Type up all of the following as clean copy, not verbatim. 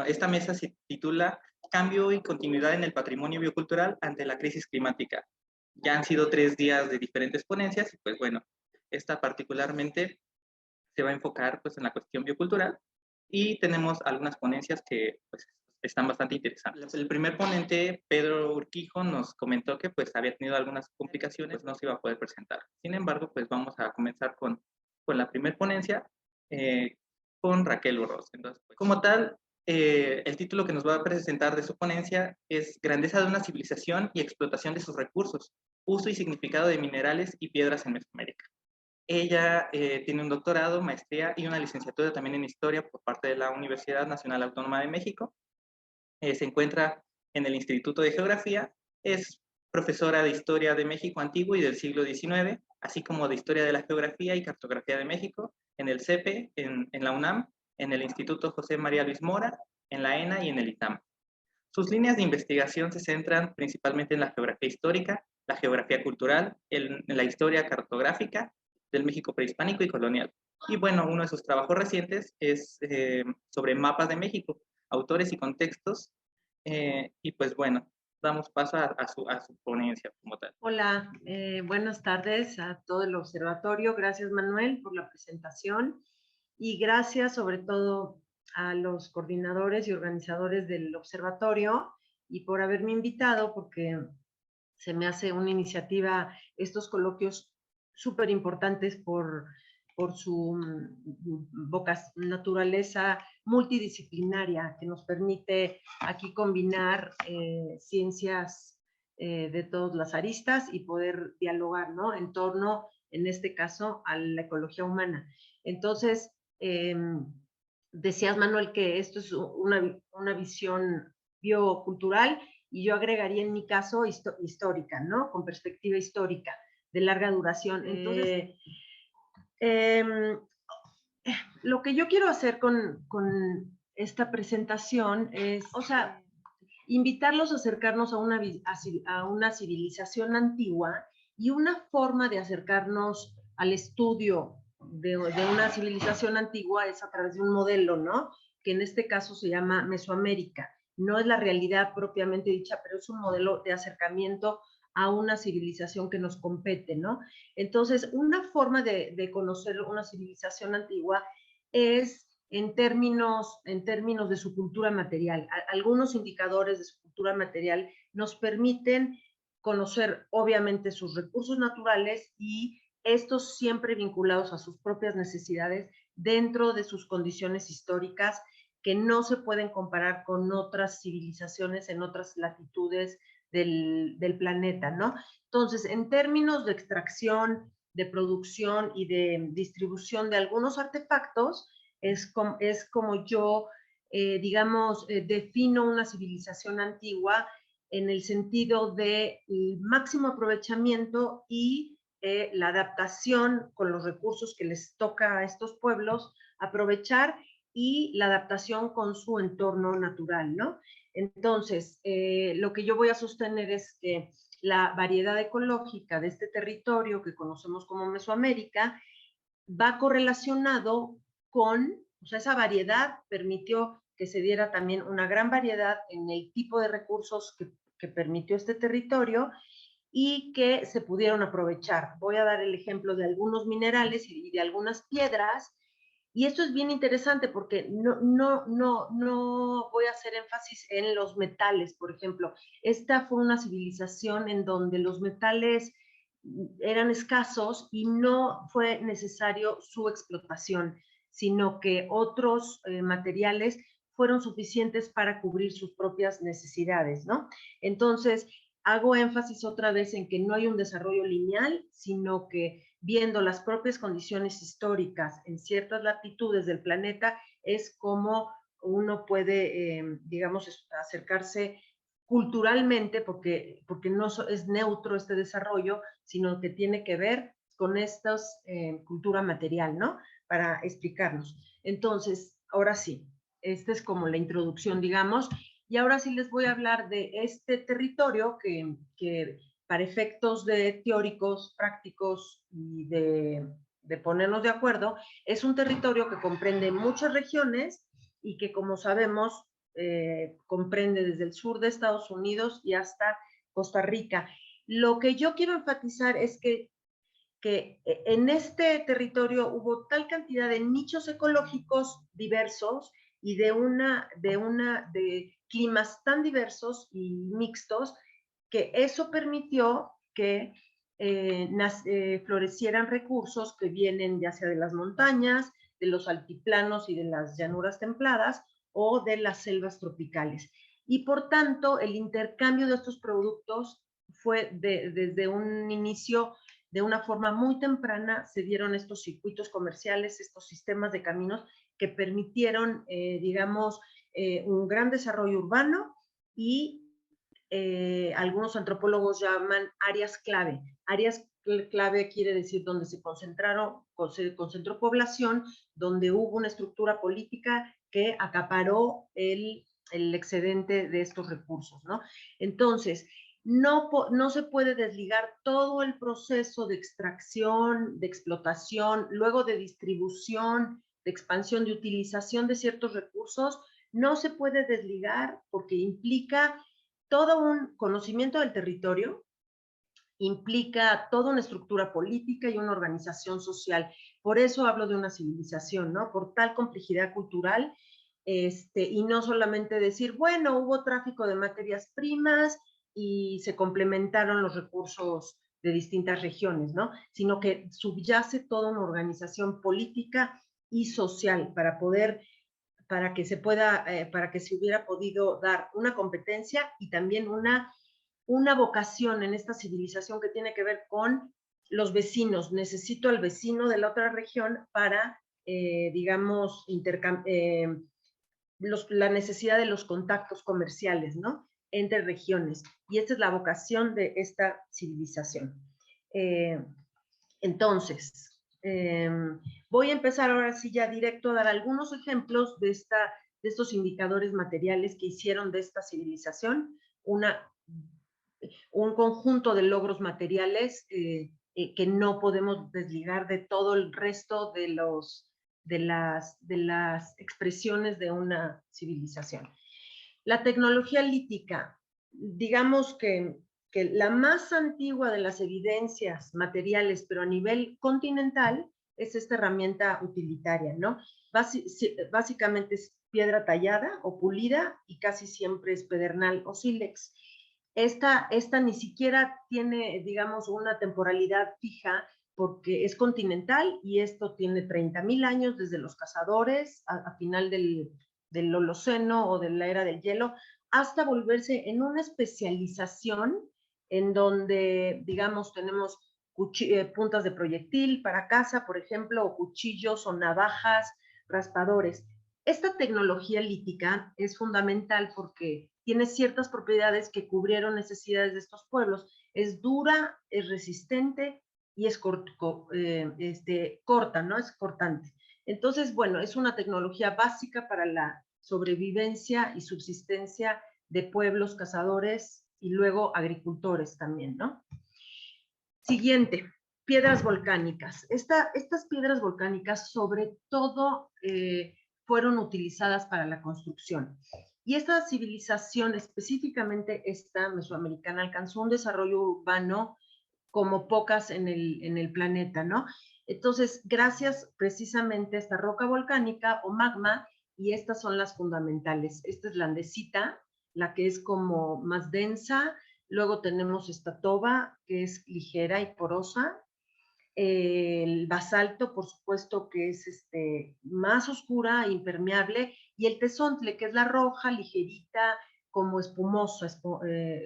bueno, esta mesa se titula Cambio y continuidad en el patrimonio biocultural ante la crisis climática. Ya han sido 3 días de diferentes ponencias y pues bueno, esta particularmente se va a enfocar pues en la cuestión biocultural y tenemos algunas ponencias que pues están bastante interesantes. El primer ponente, Pedro Urquijo, nos comentó que pues había tenido algunas complicaciones, pues no se iba a poder presentar. Sin embargo, pues vamos a comenzar con la primera ponencia, con Raquel Burros. Entonces, pues, como tal, el título que nos va a presentar de su ponencia es Grandeza de una civilización y explotación de sus recursos, uso y significado de minerales y piedras en Mesoamérica. Ella tiene un doctorado, maestría y una licenciatura también en Historia por parte de la Universidad Nacional Autónoma de México. Se encuentra en el Instituto de Geografía, es profesora de Historia de México Antiguo y del siglo XIX, así como de Historia de la Geografía y Cartografía de México, en el CEPE, en la UNAM, en el Instituto José María Luis Mora, en la ENA y en el ITAM. Sus líneas de investigación se centran principalmente en la geografía histórica, la geografía cultural, en la historia cartográfica del México prehispánico y colonial. Y bueno, uno de sus trabajos recientes es sobre mapas de México, autores y contextos. Y pues bueno, damos paso a su ponencia como tal. Hola, buenas tardes a todo el observatorio. Gracias, Manuel, por la presentación y gracias sobre todo a los coordinadores y organizadores del observatorio y por haberme invitado porque se me hace una iniciativa, estos coloquios súper importantes por su naturaleza multidisciplinaria que nos permite aquí combinar ciencias de todas las aristas y poder dialogar, ¿no? En torno, en este caso, a la ecología humana. Entonces, decías, Manuel, que esto es una visión biocultural y yo agregaría en mi caso histórica, ¿no? Con perspectiva histórica, de larga duración. Entonces, lo que yo quiero hacer con esta presentación es, o sea, invitarlos a acercarnos a una civilización antigua y una forma de acercarnos al estudio de una civilización antigua es a través de un modelo, ¿no? Que en este caso se llama Mesoamérica. No es la realidad propiamente dicha, pero es un modelo de acercamiento a una civilización que nos compete, ¿no? Entonces, una forma de conocer una civilización antigua es en términos de su cultura material. Algunos indicadores de su cultura material nos permiten conocer, obviamente, sus recursos naturales y estos siempre vinculados a sus propias necesidades dentro de sus condiciones históricas que no se pueden comparar con otras civilizaciones en otras latitudes del planeta, ¿no? Entonces, en términos de extracción, de producción y de distribución de algunos artefactos, es como yo, digamos, defino una civilización antigua en el sentido de máximo aprovechamiento y la adaptación con los recursos que les toca a estos pueblos aprovechar y la adaptación con su entorno natural, ¿no? Entonces, lo que yo voy a sostener es que la variedad ecológica de este territorio que conocemos como Mesoamérica va correlacionado con, o sea, esa variedad permitió que se diera también una gran variedad en el tipo de recursos que permitió este territorio y que se pudieron aprovechar. Voy a dar el ejemplo de algunos minerales y de algunas piedras. Y esto es bien interesante porque no voy a hacer énfasis en los metales, por ejemplo. Esta fue una civilización en donde los metales eran escasos y no fue necesario su explotación, sino que otros materiales fueron suficientes para cubrir sus propias necesidades, ¿no? Entonces, hago énfasis otra vez en que no hay un desarrollo lineal, sino que viendo las propias condiciones históricas en ciertas latitudes del planeta, es como uno puede, digamos, acercarse culturalmente, porque no es neutro este desarrollo, sino que tiene que ver con esta cultura material, ¿no? Para explicarnos. Entonces, ahora sí, esta es como la introducción, digamos, y ahora sí les voy a hablar de este territorio que para efectos de teóricos, prácticos y de ponernos de acuerdo, es un territorio que comprende muchas regiones y que, como sabemos, comprende desde el sur de Estados Unidos y hasta Costa Rica. Lo que yo quiero enfatizar es que en este territorio hubo tal cantidad de nichos ecológicos diversos y de climas tan diversos y mixtos, que eso permitió que florecieran recursos que vienen ya sea de las montañas, de los altiplanos y de las llanuras templadas o de las selvas tropicales. Y por tanto, el intercambio de estos productos fue desde un inicio, de una forma muy temprana, se dieron estos circuitos comerciales, estos sistemas de caminos que permitieron, digamos, un gran desarrollo urbano y algunos antropólogos llaman áreas clave. Áreas clave quiere decir donde se concentró población, donde hubo una estructura política que acaparó el excedente de estos recursos, ¿no? Entonces, no se puede desligar todo el proceso de extracción, de explotación, luego de distribución, de expansión, de utilización de ciertos recursos, no se puede desligar porque implica todo un conocimiento del territorio, implica toda una estructura política y una organización social. Por eso hablo de una civilización, ¿no? Por tal complejidad cultural, y no solamente decir, bueno, hubo tráfico de materias primas y se complementaron los recursos de distintas regiones, ¿no? Sino que subyace toda una organización política y social para que para que se hubiera podido dar una competencia y también una vocación en esta civilización que tiene que ver con los vecinos. Necesito al vecino de la otra región para, digamos, la necesidad de los contactos comerciales, ¿no? Entre regiones. Y esta es la vocación de esta civilización. Entonces, voy a empezar ahora sí ya directo a dar algunos ejemplos de estos indicadores materiales que hicieron de esta civilización un conjunto de logros materiales que no podemos desligar de todo el resto de las expresiones de una civilización. La tecnología lítica, digamos que la más antigua de las evidencias materiales, pero a nivel continental, es esta herramienta utilitaria, ¿no? Básicamente es piedra tallada o pulida y casi siempre es pedernal o sílex. Esta ni siquiera tiene, digamos, una temporalidad fija porque es continental y esto tiene 30,000 años desde los cazadores a final del Holoceno o de la era del hielo, hasta volverse en una especialización en donde, digamos, tenemos puntas de proyectil para caza, por ejemplo, o cuchillos o navajas, raspadores. Esta tecnología lítica es fundamental porque tiene ciertas propiedades que cubrieron necesidades de estos pueblos. Es dura, es resistente y es corta, ¿no? Es cortante. Entonces, bueno, es una tecnología básica para la sobrevivencia y subsistencia de pueblos cazadores y luego agricultores también, ¿no? Siguiente, piedras volcánicas. Estas piedras volcánicas sobre todo fueron utilizadas para la construcción. Y esta civilización, específicamente esta mesoamericana, alcanzó un desarrollo urbano como pocas en el planeta, ¿no? Entonces, gracias precisamente a esta roca volcánica o magma, y estas son las fundamentales. Esta es la andesita, la que es como más densa. Luego tenemos esta toba, que es ligera y porosa. El basalto, por supuesto, que es más oscura, impermeable. Y el tezontle, que es la roja, ligerita, como espumosa,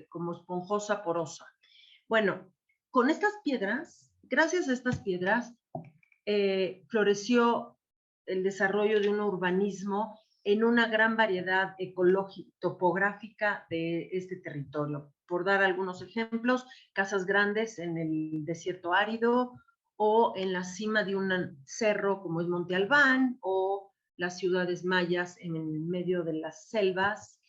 como esponjosa, porosa. Bueno, con estas piedras, gracias a estas piedras, floreció el desarrollo de un urbanismo en una gran variedad ecológica, topográfica de este territorio. Por dar algunos ejemplos, casas grandes en el desierto árido o en la cima de un cerro como es Monte Albán o las ciudades mayas en el medio de las selvas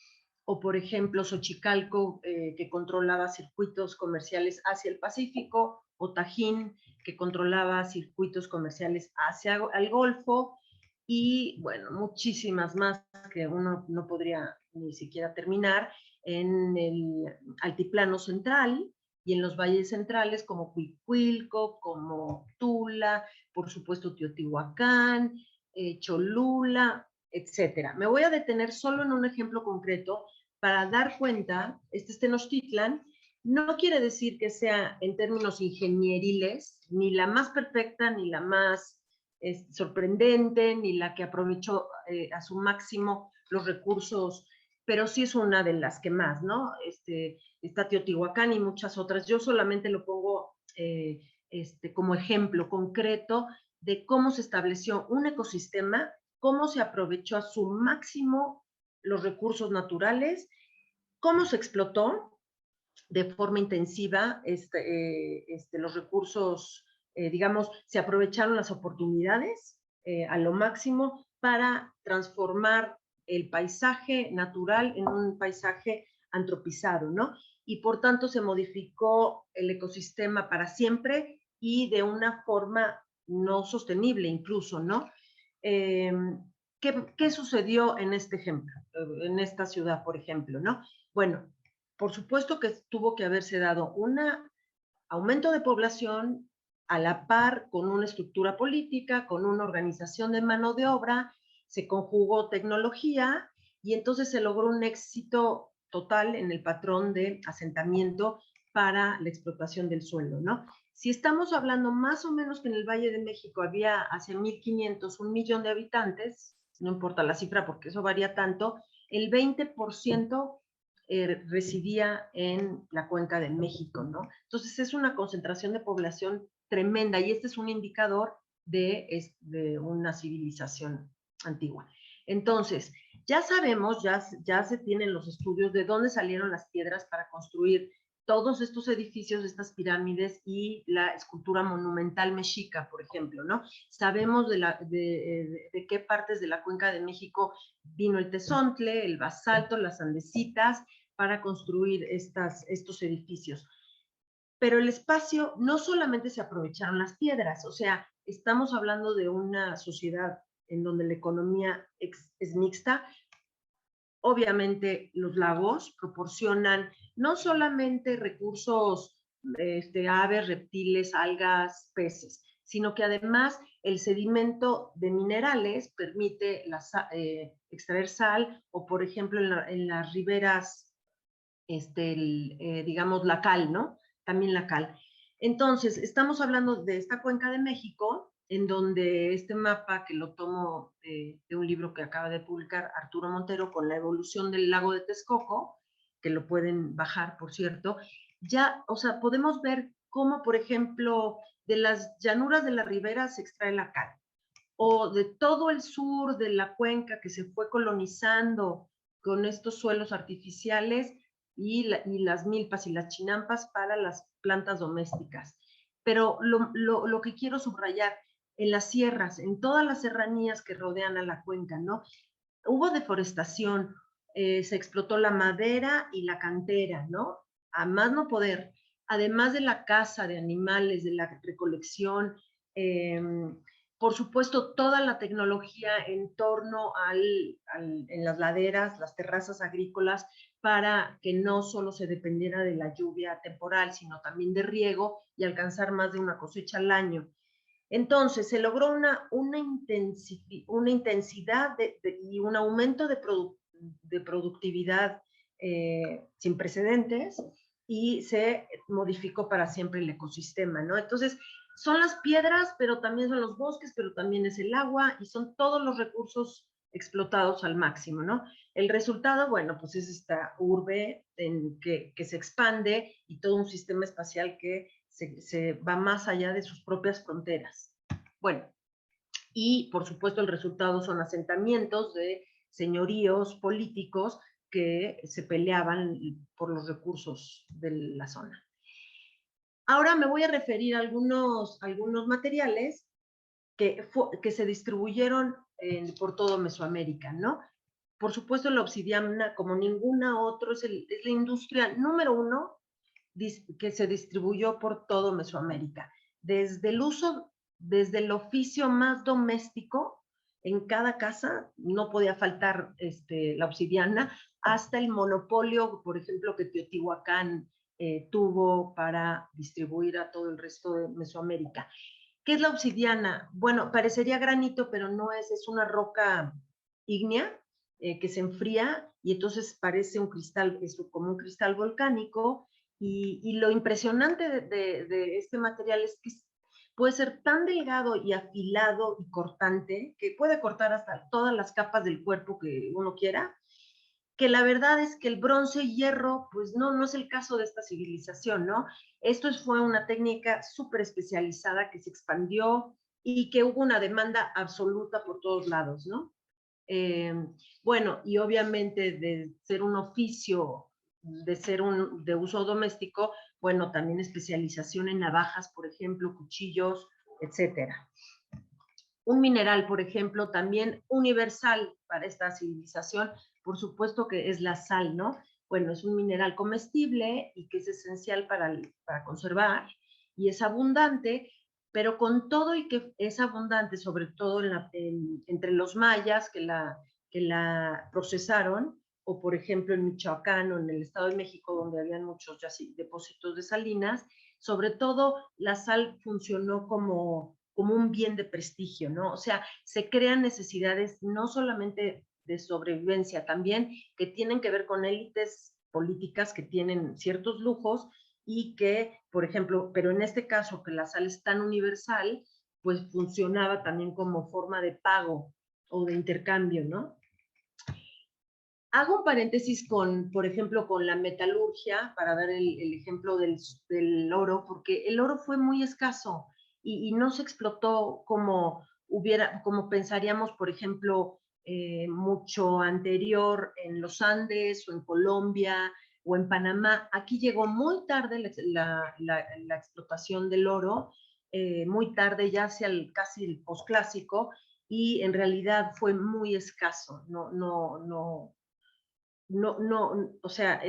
o por ejemplo Xochicalco, que controlaba circuitos comerciales hacia el Pacífico, o Tajín, que controlaba circuitos comerciales hacia el Golfo, y bueno, muchísimas más que uno no podría ni siquiera terminar en el altiplano central y en los valles centrales como Cuicuilco, como Tula, por supuesto Teotihuacán, Cholula, etcétera. Me voy a detener solo en un ejemplo concreto para dar cuenta, este es Tenochtitlan, no quiere decir que sea en términos ingenieriles ni la más perfecta ni la más sorprendente ni la que aprovechó a su máximo los recursos, pero sí es una de las que más, ¿no? Está Teotihuacán y muchas otras. Yo solamente lo pongo como ejemplo concreto de cómo se estableció un ecosistema, cómo se aprovechó a su máximo los recursos naturales, cómo se explotó de forma intensiva los recursos, digamos, se aprovecharon las oportunidades a lo máximo para transformar el paisaje natural en un paisaje antropizado, ¿no? Y por tanto se modificó el ecosistema para siempre y de una forma no sostenible incluso, ¿no? Eh, ¿Qué sucedió en este ejemplo, en esta ciudad, por ejemplo, ¿no? Bueno, por supuesto que tuvo que haberse dado un aumento de población a la par con una estructura política, con una organización de mano de obra, se conjugó tecnología y entonces se logró un éxito total en el patrón de asentamiento para la explotación del suelo, ¿no? Si estamos hablando más o menos que en el Valle de México había hace 1500 un millón de habitantes, no importa la cifra porque eso varía tanto, el 20% residía en la cuenca de México, ¿no? Entonces es una concentración de población tremenda y este es un indicador de una civilización antigua. Entonces, ya sabemos, ya se tienen los estudios de dónde salieron las piedras para construir todos estos edificios, estas pirámides y la escultura monumental mexica, por ejemplo, ¿no? Sabemos de qué partes de la cuenca de México vino el tezontle, el basalto, las andesitas, para construir estos edificios. Pero el espacio no solamente se aprovecharon las piedras, o sea, estamos hablando de una sociedad en donde la economía es mixta. Obviamente los lagos proporcionan no solamente recursos, aves, reptiles, algas, peces, sino que además el sedimento de minerales permite extraer sal o, por ejemplo, en las riberas digamos, la cal, ¿no? También la cal. Entonces, estamos hablando de esta cuenca de México, en donde este mapa, que lo tomo de un libro que acaba de publicar Arturo Montero, con la evolución del lago de Texcoco, que lo pueden bajar, por cierto, ya, o sea, podemos ver cómo, por ejemplo, de las llanuras de la ribera se extrae la cal, o de todo el sur de la cuenca que se fue colonizando con estos suelos artificiales y las milpas y las chinampas para las plantas domésticas. Pero lo que quiero subrayar, en las sierras, en todas las serranías que rodean a la cuenca, ¿no? Hubo deforestación, se explotó la madera y la cantera, ¿no? A más no poder, además de la caza de animales, de la recolección, eh, por supuesto, toda la tecnología en torno en las laderas, las terrazas agrícolas, para que no solo se dependiera de la lluvia temporal, sino también de riego y alcanzar más de una cosecha al año. Entonces, se logró una intensidad y un aumento de productividad sin precedentes y se modificó para siempre el ecosistema, ¿no? Entonces, son las piedras, pero también son los bosques, pero también es el agua y son todos los recursos explotados al máximo, ¿no? El resultado, bueno, pues es esta urbe que se expande y todo un sistema espacial que se va más allá de sus propias fronteras. Bueno, y por supuesto el resultado son asentamientos de señoríos políticos que se peleaban por los recursos de la zona. Ahora me voy a referir a algunos materiales que se distribuyeron por todo Mesoamérica, ¿no? Por supuesto, la obsidiana, como ninguna otra, es la industria número uno que se distribuyó por todo Mesoamérica. Desde el oficio más doméstico, en cada casa no podía faltar la obsidiana, hasta el monopolio, por ejemplo, que Teotihuacán tuvo para distribuir a todo el resto de Mesoamérica. ¿Qué es la obsidiana? Bueno, parecería granito, pero no es, es una roca ígnea que se enfría y entonces parece un cristal, es como un cristal volcánico. Y lo impresionante de este material es que puede ser tan delgado y afilado y cortante que puede cortar hasta todas las capas del cuerpo que uno quiera, que la verdad es que el bronce y hierro, pues no es el caso de esta civilización, ¿no? Esto fue una técnica súper especializada que se expandió y que hubo una demanda absoluta por todos lados, ¿no? Eh, bueno, y obviamente de ser un oficio, de ser de uso doméstico, bueno, también especialización en navajas, por ejemplo, cuchillos, etcétera. Un mineral, por ejemplo, también universal para esta civilización, por supuesto que es la sal, ¿no? Bueno, es un mineral comestible y que es esencial para conservar y es abundante, pero con todo y que es abundante, sobre todo entre los mayas que la procesaron, o por ejemplo en Michoacán o en el Estado de México, donde habían muchos depósitos de salinas, sobre todo la sal funcionó como un bien de prestigio, ¿no? O sea, se crean necesidades no solamente de sobrevivencia, también que tienen que ver con élites políticas que tienen ciertos lujos y que, por ejemplo, pero en este caso que la sal es tan universal, pues funcionaba también como forma de pago o de intercambio, ¿no? Hago un paréntesis con, por ejemplo, con la metalurgia, para dar el ejemplo del oro, porque el oro fue muy escaso y no se explotó como pensaríamos, por ejemplo, mucho anterior en los Andes o en Colombia o en Panamá. Aquí llegó muy tarde la explotación del oro, muy tarde, ya hacia casi el posclásico, y en realidad fue muy escaso, o sea,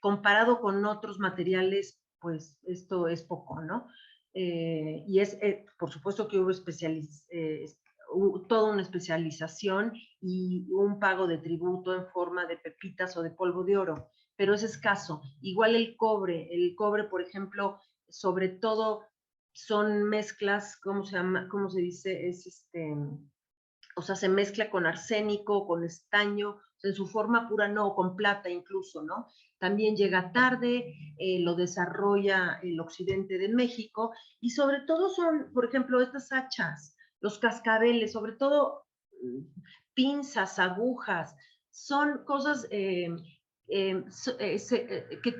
comparado con otros materiales, pues esto es poco, ¿no? Y por supuesto que hubo toda una especialización y un pago de tributo en forma de pepitas o de polvo de oro, pero es escaso. Igual el cobre, por ejemplo, sobre todo son mezclas, ¿cómo se llama? ¿Cómo se dice? O sea, se mezcla con arsénico, con estaño, en su forma pura no, con plata incluso, ¿no? También llega tarde, lo desarrolla el occidente de México y sobre todo son, por ejemplo, estas hachas, los cascabeles, sobre todo pinzas, agujas, son cosas que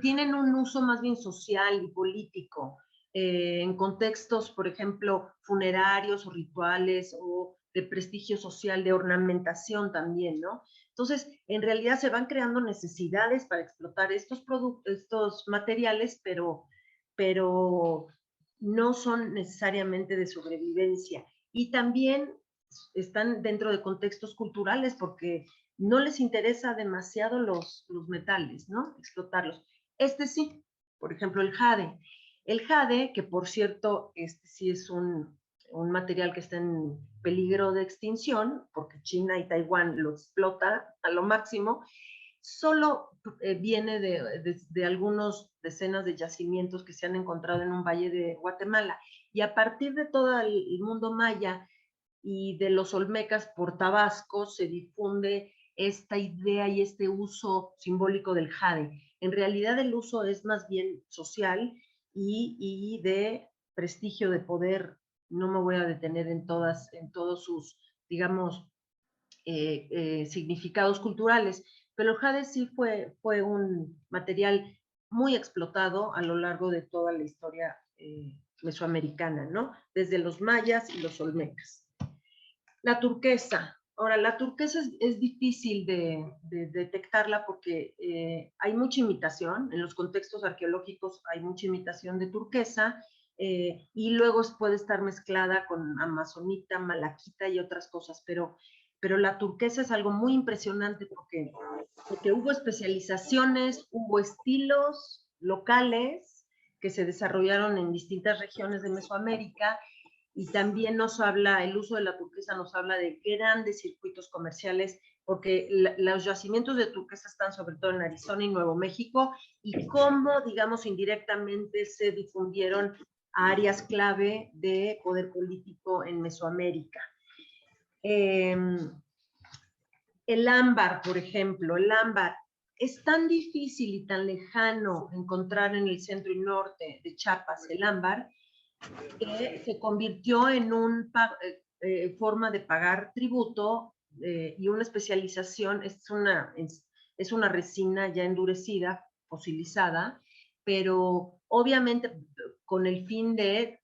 tienen un uso más bien social y político, en contextos, por ejemplo, funerarios o rituales o de prestigio social, de ornamentación también, ¿no? Entonces, en realidad se van creando necesidades para explotar estos productos, estos materiales, pero no son necesariamente de sobrevivencia. Y también están dentro de contextos culturales porque no les interesa demasiado los metales, ¿no? Explotarlos. Sí, por ejemplo, el jade. El jade, que por cierto, sí es un material que está en peligro de extinción, porque China y Taiwán lo explota a lo máximo, solo viene de algunos decenas de yacimientos que se han encontrado en un valle de Guatemala. Y a partir de todo el mundo maya y de los olmecas por Tabasco se difunde esta idea y este uso simbólico del jade. En realidad el uso es más bien social y de prestigio, de poder. No me voy a detener en todos sus, digamos, significados culturales, pero el jade sí fue un material muy explotado a lo largo de toda la historia mesoamericana, ¿no? Desde los mayas y los olmecas. La turquesa. Ahora, la turquesa es difícil de detectarla porque hay mucha imitación, en los contextos arqueológicos hay mucha imitación de turquesa, y luego puede estar mezclada con amazonita, malaquita y otras cosas, pero la turquesa es algo muy impresionante porque hubo especializaciones, hubo estilos locales que se desarrollaron en distintas regiones de Mesoamérica y también nos habla, el uso de la turquesa nos habla de grandes circuitos comerciales, porque los yacimientos de turquesa están sobre todo en Arizona y Nuevo México, y cómo, digamos, indirectamente se difundieron a áreas clave de poder político en Mesoamérica. El ámbar, por ejemplo, el ámbar es tan difícil y tan lejano encontrar en el centro y norte de Chiapas el ámbar, que se convirtió en una forma de pagar tributo y una especialización. Es una resina ya endurecida, fosilizada, pero obviamente con el fin de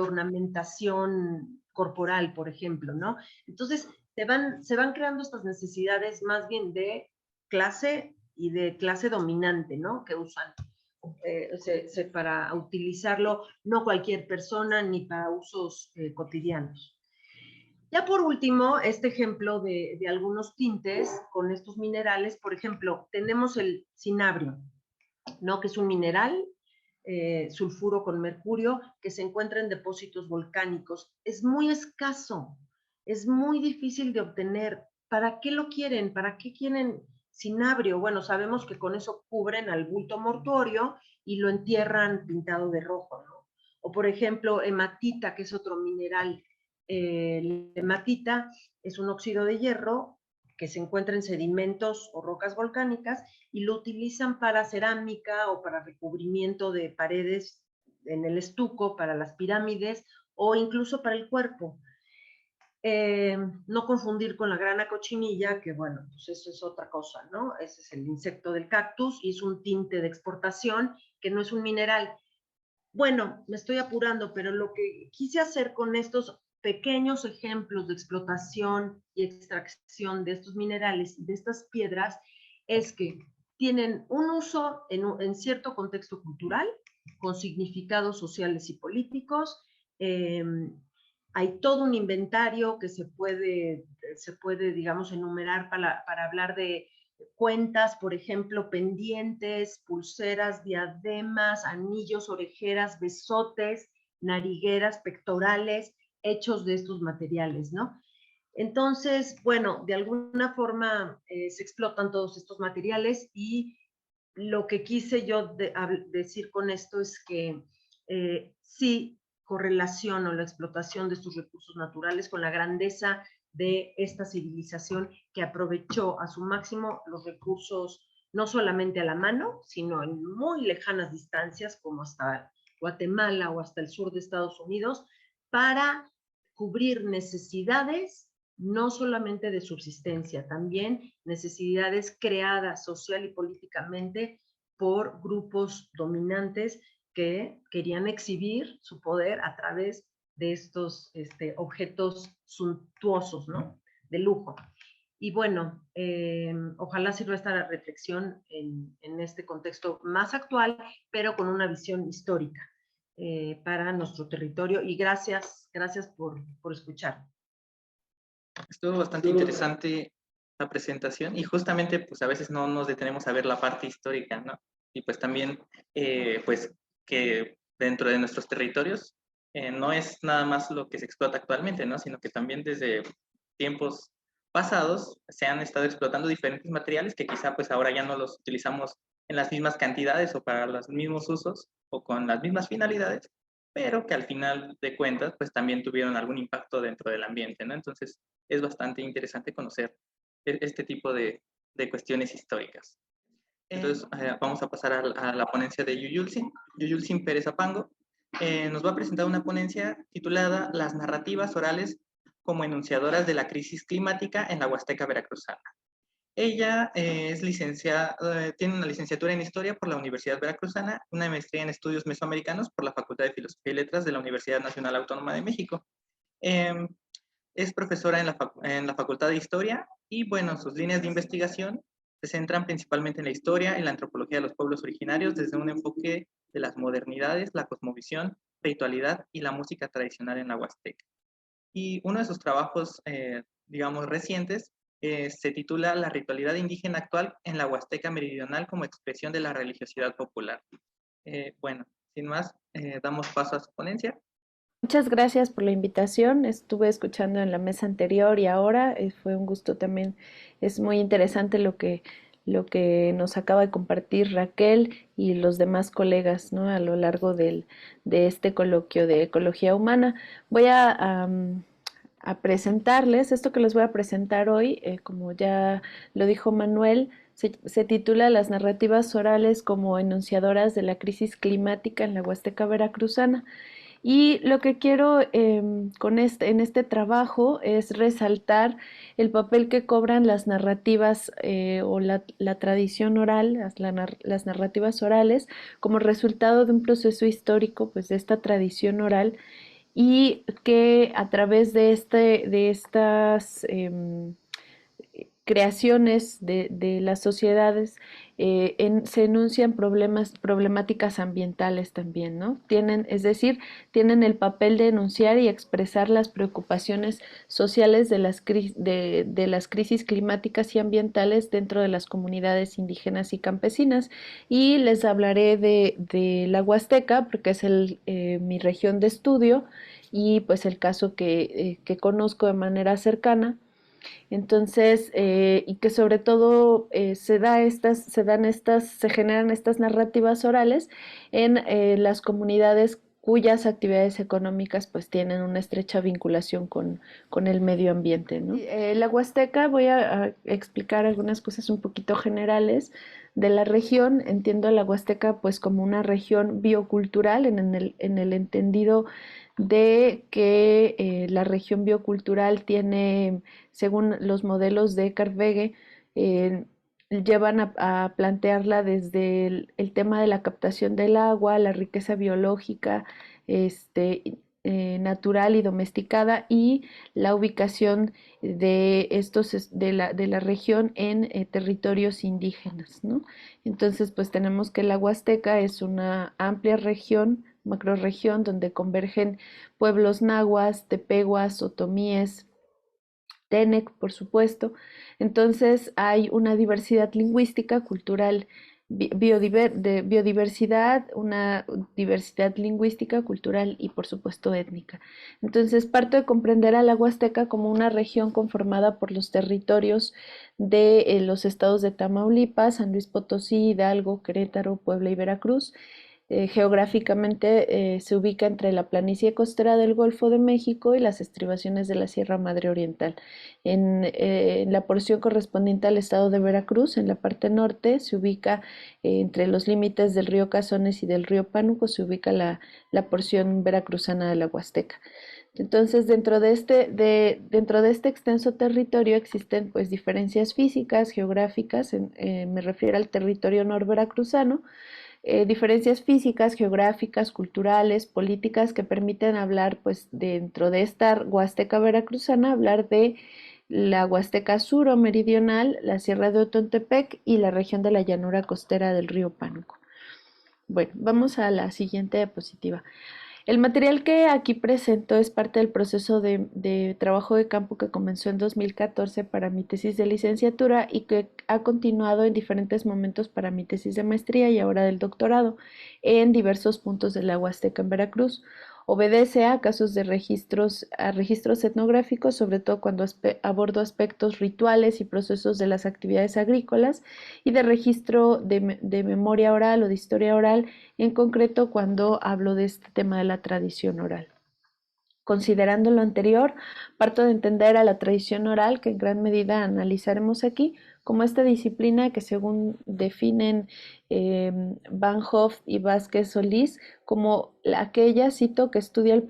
ornamentación corporal, por ejemplo, ¿no? Entonces, se van creando estas necesidades más bien de clase y de clase dominante, ¿no? Que usan para utilizarlo no cualquier persona ni para usos cotidianos. Ya por último, este ejemplo de algunos tintes con estos minerales, por ejemplo, tenemos el cinabrio, ¿no? Que es un mineral sulfuro con mercurio que se encuentra en depósitos volcánicos. Es muy escaso, es muy difícil de obtener. ¿Para qué lo quieren? ¿Para qué quieren cinabrio? Bueno, sabemos que con eso cubren al bulto mortuorio y lo entierran pintado de rojo, ¿no? O por ejemplo, hematita, que es otro mineral. Hematita es un óxido de hierro que se encuentra en sedimentos o rocas volcánicas y lo utilizan para cerámica o para recubrimiento de paredes en el estuco, para las pirámides o incluso para el cuerpo. No confundir con la grana cochinilla, que bueno, pues eso es otra cosa, ¿no? Ese es el insecto del cactus y es un tinte de exportación que no es un mineral. Bueno, me estoy apurando, pero lo que quise hacer con estos pequeños ejemplos de explotación y extracción de estos minerales y de estas piedras es que tienen un uso en cierto contexto cultural, con significados sociales y políticos. Hay todo un inventario que se puede digamos, enumerar para hablar de cuentas, por ejemplo, pendientes, pulseras, diademas, anillos, orejeras, besotes, narigueras, pectorales, hechos de estos materiales, ¿no? Entonces, bueno, de alguna forma se explotan todos estos materiales y lo que quise yo decir con esto es que sí correlaciono la explotación de estos recursos naturales con la grandeza de esta civilización que aprovechó a su máximo los recursos no solamente a la mano, sino en muy lejanas distancias, como hasta Guatemala o hasta el sur de Estados Unidos, para cubrir necesidades no solamente de subsistencia, también necesidades creadas social y políticamente por grupos dominantes que querían exhibir su poder a través de estos objetos suntuosos, ¿no? De lujo. Y bueno, ojalá sirva esta reflexión en este contexto más actual, pero con una visión histórica para nuestro territorio. Y gracias por escuchar. Estuvo bastante interesante la presentación y justamente pues a veces no nos detenemos a ver la parte histórica, ¿no? Y pues también pues que dentro de nuestros territorios no es nada más lo que se explota actualmente, ¿no? Sino que también desde tiempos pasados se han estado explotando diferentes materiales que quizá pues ahora ya no los utilizamos en las mismas cantidades o para los mismos usos o con las mismas finalidades, pero que al final de cuentas pues también tuvieron algún impacto dentro del ambiente, ¿no? Entonces es bastante interesante conocer este tipo de cuestiones históricas. Entonces vamos a pasar a la ponencia de Yuyulsin Pérez Apango. Nos va a presentar una ponencia titulada Las narrativas orales como enunciadoras de la crisis climática en la Huasteca Veracruzana. Ella es licenciada, tiene una licenciatura en Historia por la Universidad Veracruzana, una maestría en Estudios Mesoamericanos por la Facultad de Filosofía y Letras de la Universidad Nacional Autónoma de México. Es profesora en la Facultad de Historia y, bueno, sus líneas de investigación se centran principalmente en la historia y la antropología de los pueblos originarios desde un enfoque de las modernidades, la cosmovisión, ritualidad y la música tradicional en la Huasteca. Y uno de sus trabajos, digamos, recientes se titula La ritualidad indígena actual en la Huasteca Meridional como expresión de la religiosidad popular. Bueno, sin más, damos paso a su ponencia. Muchas gracias por la invitación. Estuve escuchando en la mesa anterior y ahora fue un gusto también. Es muy interesante lo que nos acaba de compartir Raquel y los demás colegas, ¿no? A lo largo de este coloquio de ecología humana. Voy a presentarles esto que les voy a presentar hoy, como ya lo dijo Manuel. Se titula Las narrativas orales como enunciadoras de la crisis climática en la Huasteca Veracruzana. Y lo que quiero en este trabajo es resaltar el papel que cobran las narrativas o la tradición oral, las narrativas orales, como resultado de un proceso histórico, pues de esta tradición oral, y que a través de estas creaciones de las sociedades se enuncian problemáticas ambientales también, ¿no? Es decir, tienen el papel de enunciar y expresar las preocupaciones sociales de las crisis climáticas y ambientales dentro de las comunidades indígenas y campesinas. Y les hablaré de la Huasteca, porque es mi región de estudio y pues el caso que conozco de manera cercana. Entonces, y que sobre todo se generan estas narrativas orales en las comunidades cuyas actividades económicas pues tienen una estrecha vinculación con el medio ambiente, ¿no? La Huasteca, voy a explicar algunas cosas un poquito generales de la región. Entiendo la Huasteca pues como una región biocultural en el entendido de que la región biocultural tiene, según los modelos de Carvege, llevan a plantearla desde el tema de la captación del agua, la riqueza biológica, natural y domesticada, y la ubicación de la región en territorios indígenas, ¿no? Entonces, pues tenemos que la Huasteca es una amplia región, macrorregión, donde convergen pueblos nahuas, tepehuas, otomíes, Tenec, por supuesto. Entonces hay una diversidad lingüística, cultural, de biodiversidad, una diversidad lingüística, cultural y por supuesto étnica. Entonces parto de comprender a la Huasteca como una región conformada por los territorios de los estados de Tamaulipas, San Luis Potosí, Hidalgo, Querétaro, Puebla y Veracruz. Geográficamente se ubica entre la planicie costera del Golfo de México y las estribaciones de la Sierra Madre Oriental. En la porción correspondiente al estado de Veracruz, en la parte norte, se ubica entre los límites del río Cazones y del río Pánuco, se ubica la porción veracruzana de la Huasteca. Entonces, dentro de este extenso territorio existen pues diferencias físicas, geográficas, me refiero al territorio norveracruzano, diferencias físicas, geográficas, culturales, políticas que permiten hablar, pues dentro de esta Huasteca veracruzana, hablar de la Huasteca sur o meridional, la Sierra de Otontepec y la región de la llanura costera del río Pánuco. Bueno, vamos a la siguiente diapositiva. El material que aquí presento es parte del proceso de trabajo de campo que comenzó en 2014 para mi tesis de licenciatura y que ha continuado en diferentes momentos para mi tesis de maestría y ahora del doctorado en diversos puntos de la Huasteca en Veracruz. Obedece a casos a registros etnográficos, sobre todo cuando abordo aspectos rituales y procesos de las actividades agrícolas, y de registro de memoria oral o de historia oral, en concreto cuando hablo de este tema de la tradición oral. Considerando lo anterior, parto de entender a la tradición oral, que en gran medida analizaremos aquí, como esta disciplina que, según definen Van Hoff y Vázquez Solís, como aquella, cito, que estudia el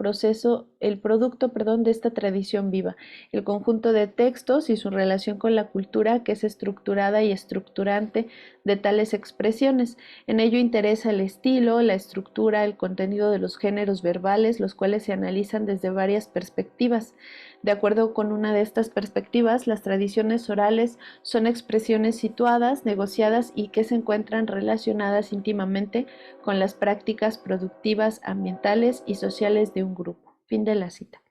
producto, perdón, de esta tradición viva, el conjunto de textos y su relación con la cultura que es estructurada y estructurante de tales expresiones. En ello interesa el estilo, la estructura, el contenido de los géneros verbales, los cuales se analizan desde varias perspectivas. De acuerdo con una de estas perspectivas, las tradiciones orales son expresiones situadas, negociadas y que se encuentran relacionadas íntimamente con las prácticas productivas, ambientales y sociales de un grupo. Fin de la cita.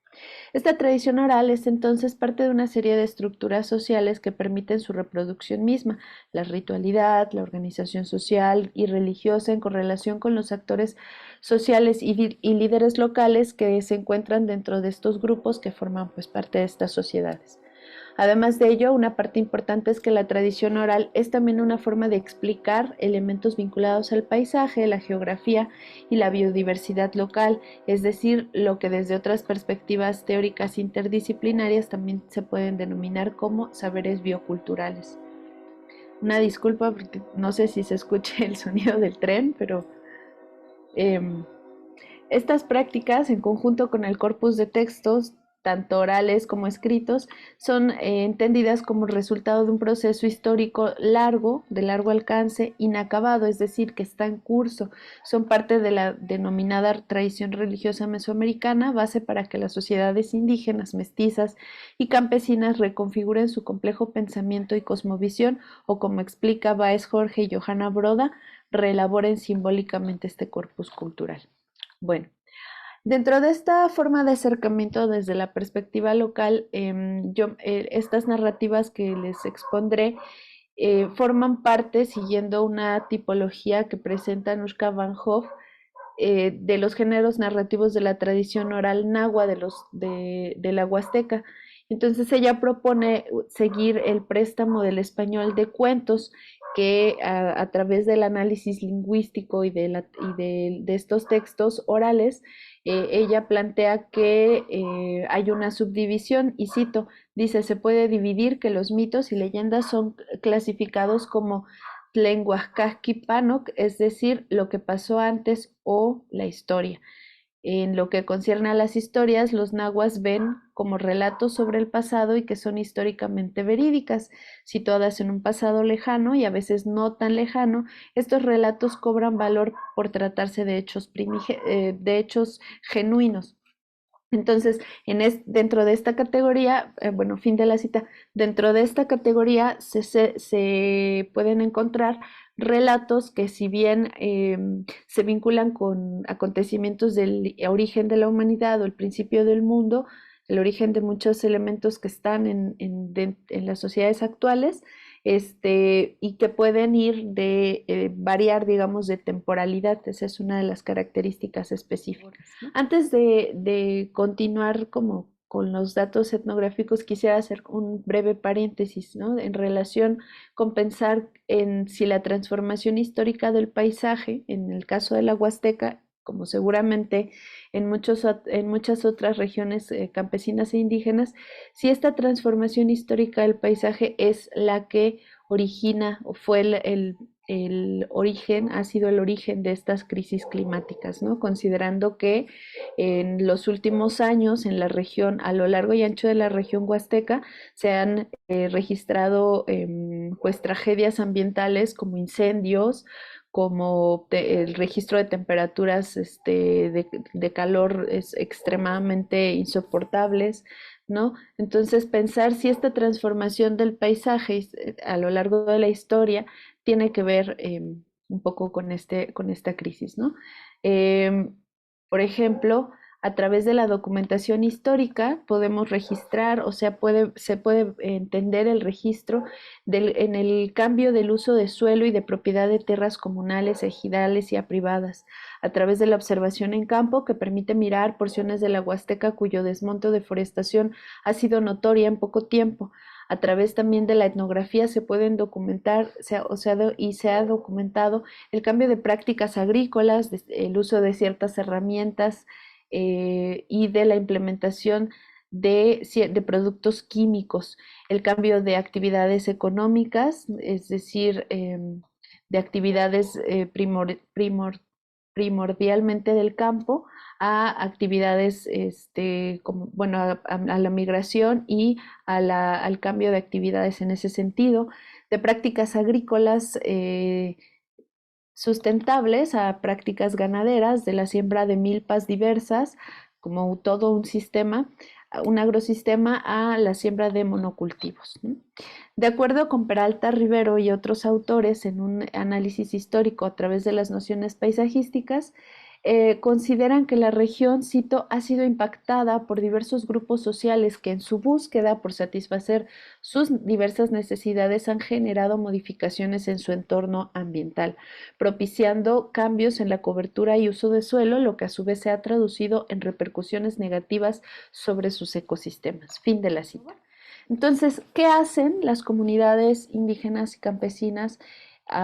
Esta tradición oral es entonces parte de una serie de estructuras sociales que permiten su reproducción misma, la ritualidad, la organización social y religiosa en correlación con los actores sociales y líderes locales que se encuentran dentro de estos grupos que forman pues parte de estas sociedades. Además de ello, una parte importante es que la tradición oral es también una forma de explicar elementos vinculados al paisaje, la geografía y la biodiversidad local, es decir, lo que desde otras perspectivas teóricas interdisciplinarias también se pueden denominar como saberes bioculturales. Una disculpa porque no sé si se escucha el sonido del tren, pero eh, estas prácticas, en conjunto con el corpus de textos, tanto orales como escritos, son entendidas como resultado de un proceso histórico largo, de largo alcance, inacabado, es decir, que está en curso. Son parte de la denominada tradición religiosa mesoamericana, base para que las sociedades indígenas, mestizas y campesinas reconfiguren su complejo pensamiento y cosmovisión, o como explica Báez Jorge y Johanna Broda, reelaboren simbólicamente este corpus cultural. Bueno, dentro de esta forma de acercamiento desde la perspectiva local, estas narrativas que les expondré forman parte, siguiendo una tipología que presenta Anushka Van Hoff, de los géneros narrativos de la tradición oral nahua de la Huasteca. Entonces ella propone seguir el préstamo del español de cuentos que a través del análisis lingüístico de estos textos orales, ella plantea que hay una subdivisión, y cito, dice, se puede dividir que los mitos y leyendas son clasificados como Tlenhuacasquipanok, es decir, lo que pasó antes o la historia. En lo que concierne a las historias, los nahuas ven como relatos sobre el pasado y que son históricamente verídicas, situadas en un pasado lejano y a veces no tan lejano. Estos relatos cobran valor por tratarse de hechos genuinos. Entonces, dentro de esta categoría, bueno, fin de la cita, dentro de esta categoría se pueden encontrar relatos que si bien se vinculan con acontecimientos del origen de la humanidad o el principio del mundo, el origen de muchos elementos que están en las sociedades actuales, y que pueden variar, digamos, de temporalidad. Esa es una de las características específicas. Antes de continuar como con los datos etnográficos, quisiera hacer un breve paréntesis, ¿no? En relación con pensar en si la transformación histórica del paisaje, en el caso de la Huasteca, como seguramente en muchas otras regiones campesinas e indígenas, si esta transformación histórica del paisaje es la que origina o fue el origen, ha sido el origen de estas crisis climáticas, ¿no? Considerando que en los últimos años en la región, a lo largo y ancho de la región huasteca, se han registrado pues tragedias ambientales como incendios, como el registro de temperaturas de calor es extremadamente insoportables, ¿no? Entonces, pensar si esta transformación del paisaje a lo largo de la historia tiene que ver un poco con esta crisis, ¿no? Eh, por ejemplo, a través de la documentación histórica podemos registrar, o sea, se puede entender el registro en el cambio del uso de suelo y de propiedad de tierras comunales, ejidales y privadas, a través de la observación en campo que permite mirar porciones de la Huasteca cuyo desmonte o deforestación ha sido notoria en poco tiempo. A través también de la etnografía se pueden documentar y se ha documentado el cambio de prácticas agrícolas, el uso de ciertas herramientas y de la implementación de productos químicos, el cambio de actividades económicas, es decir, de actividades primordialmente del campo a actividades como, bueno, a la migración y al cambio de actividades en ese sentido, de prácticas agrícolas sustentables a prácticas ganaderas, de la siembra de milpas diversas, como todo un sistema, un agrosistema, a la siembra de monocultivos. De acuerdo con Peralta Rivero y otros autores en un análisis histórico a través de las nociones paisajísticas, consideran que la región, cito, ha sido impactada por diversos grupos sociales que en su búsqueda por satisfacer sus diversas necesidades han generado modificaciones en su entorno ambiental, propiciando cambios en la cobertura y uso de suelo, lo que a su vez se ha traducido en repercusiones negativas sobre sus ecosistemas. Fin de la cita. Entonces, ¿qué hacen las comunidades indígenas y campesinas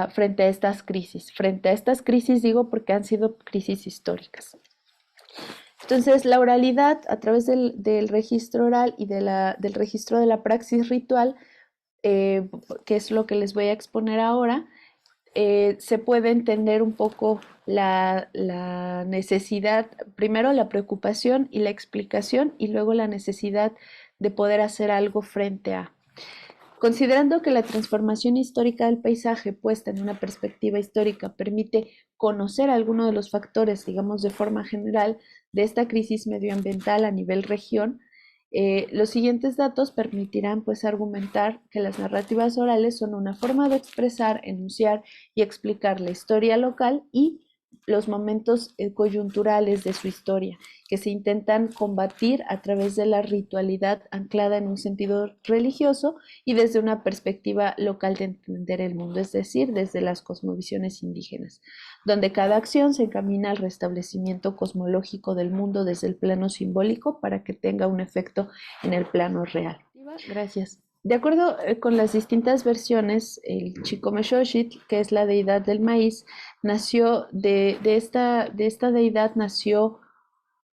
frente a estas crisis? Frente a estas crisis digo porque han sido crisis históricas. Entonces, la oralidad a través del registro oral y del registro de la praxis ritual, que es lo que les voy a exponer ahora, se puede entender un poco la necesidad, primero la preocupación y la explicación, y luego la necesidad de poder hacer algo frente a. Considerando que la transformación histórica del paisaje puesta en una perspectiva histórica permite conocer algunos de los factores, digamos de forma general, de esta crisis medioambiental a nivel región, los siguientes datos permitirán pues argumentar que las narrativas orales son una forma de expresar, enunciar y explicar la historia local y los momentos coyunturales de su historia, que se intentan combatir a través de la ritualidad anclada en un sentido religioso y desde una perspectiva local de entender el mundo, es decir, desde las cosmovisiones indígenas, donde cada acción se encamina al restablecimiento cosmológico del mundo desde el plano simbólico para que tenga un efecto en el plano real. Gracias. De acuerdo con las distintas versiones, el Chikomeshoshet, que es la deidad del maíz, nació de esta deidad nació,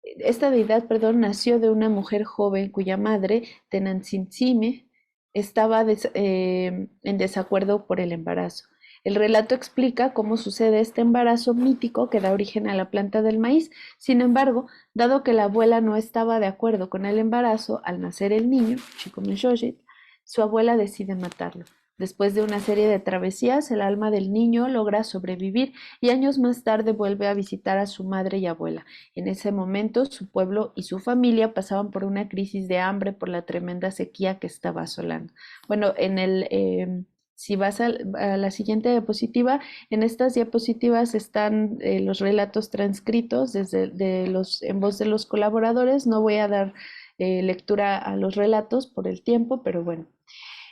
esta deidad, perdón, nació de una mujer joven cuya madre, Tenantzintzintzime, estaba en desacuerdo por el embarazo. El relato explica cómo sucede este embarazo mítico que da origen a la planta del maíz. Sin embargo, dado que la abuela no estaba de acuerdo con el embarazo, al nacer el niño, Chikomeshoshet, su abuela decide matarlo. Después de una serie de travesías, el alma del niño logra sobrevivir y años más tarde vuelve a visitar a su madre y abuela. En ese momento, su pueblo y su familia pasaban por una crisis de hambre por la tremenda sequía que estaba asolando. Bueno, si vas a la siguiente diapositiva, en estas diapositivas están los relatos transcritos en voz de los colaboradores. No voy a dar lectura a los relatos por el tiempo, pero bueno.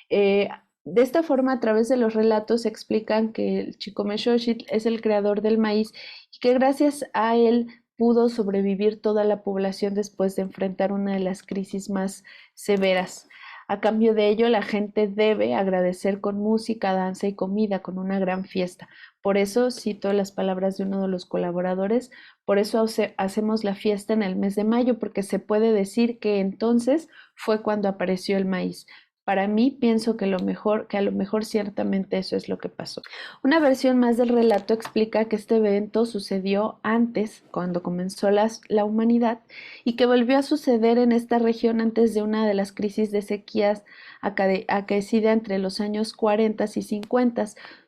De esta forma, a través de los relatos, explican que el Chikomeshoshet es el creador del maíz y que gracias a él pudo sobrevivir toda la población después de enfrentar una de las crisis más severas. A cambio de ello, la gente debe agradecer con música, danza y comida, con una gran fiesta. Por eso, cito las palabras de uno de los colaboradores, por eso hacemos la fiesta en el mes de mayo, porque se puede decir que entonces fue cuando apareció el maíz. Para mí, pienso que a lo mejor ciertamente eso es lo que pasó. Una versión más del relato explica que este evento sucedió antes, cuando comenzó la humanidad, y que volvió a suceder en esta región antes de una de las crisis de sequías acaecida entre los años 40 y 50,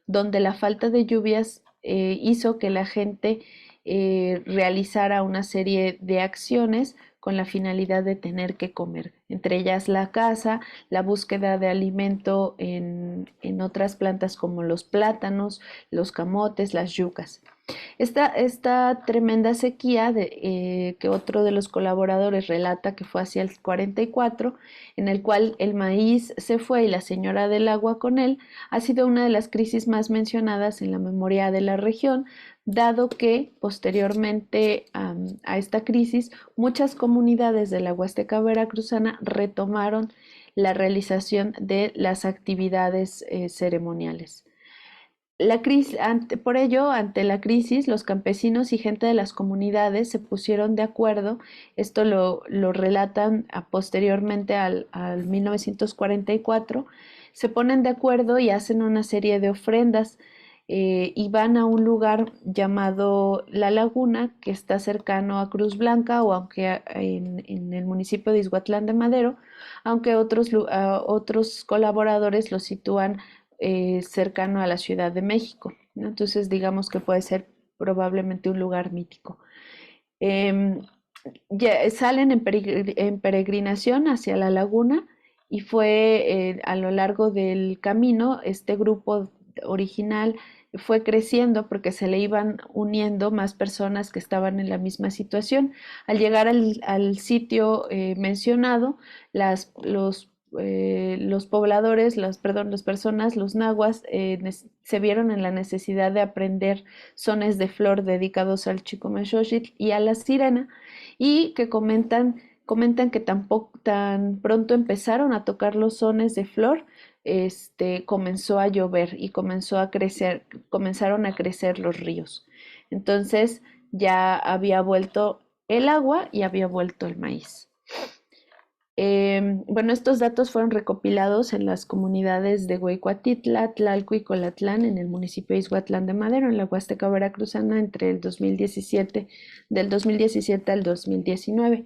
donde la falta de lluvias hizo que la gente realizara una serie de acciones con la finalidad de tener que comer, entre ellas la caza, la búsqueda de alimento en otras plantas como los plátanos, los camotes, las yucas. Esta tremenda sequía que otro de los colaboradores relata que fue hacia el 44, en el cual el maíz se fue y la señora del agua con él, ha sido una de las crisis más mencionadas en la memoria de la región, dado que posteriormente a esta crisis muchas comunidades de la Huasteca veracruzana retomaron la realización de las actividades ceremoniales. Por ello, ante la crisis, los campesinos y gente de las comunidades se pusieron de acuerdo, esto lo relatan posteriormente al 1944, se ponen de acuerdo y hacen una serie de ofrendas y van a un lugar llamado La Laguna, que está cercano a Cruz Blanca, o aunque en el municipio de Izhuatlán de Madero, aunque otros colaboradores lo sitúan cercano a la Ciudad de México, ¿no? Entonces digamos que puede ser probablemente un lugar mítico. Salen en peregrinación hacia la laguna y fue a lo largo del camino este grupo original fue creciendo porque se le iban uniendo más personas que estaban en la misma situación. Al llegar al sitio mencionado, los pobladores, las personas, los nahuas, se vieron en la necesidad de aprender sones de flor dedicados al Chicomechochitl y a la sirena, y que comentan que tan pronto empezaron a tocar los sones de flor, comenzó a llover y comenzaron a crecer los ríos. Entonces ya había vuelto el agua y había vuelto el maíz. Bueno, estos datos fueron recopilados en las comunidades de Hueycuatitla, Tlalco y Colatlán en el municipio de Ixhuatlán de Madero, en la Huasteca Veracruzana, entre del 2017 al 2019.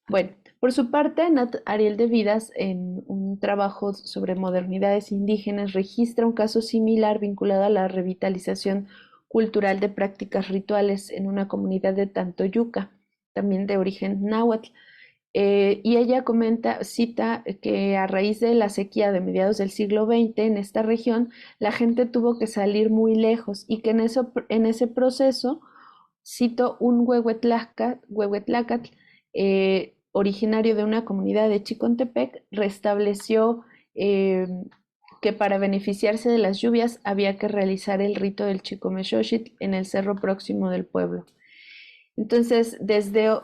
Bueno, por su parte, Nat Ariel de Vidas, en un trabajo sobre modernidades indígenas, registra un caso similar vinculado a la revitalización cultural de prácticas rituales en una comunidad de Tantoyuca, también de origen náhuatl. Y ella cita que a raíz de la sequía de mediados del siglo XX en esta región, la gente tuvo que salir muy lejos y que en ese proceso, cito, un huehuetlacatl, originario de una comunidad de Chicontepec, restableció que para beneficiarse de las lluvias había que realizar el rito del Chicomechochitl en el cerro próximo del pueblo. Entonces, desde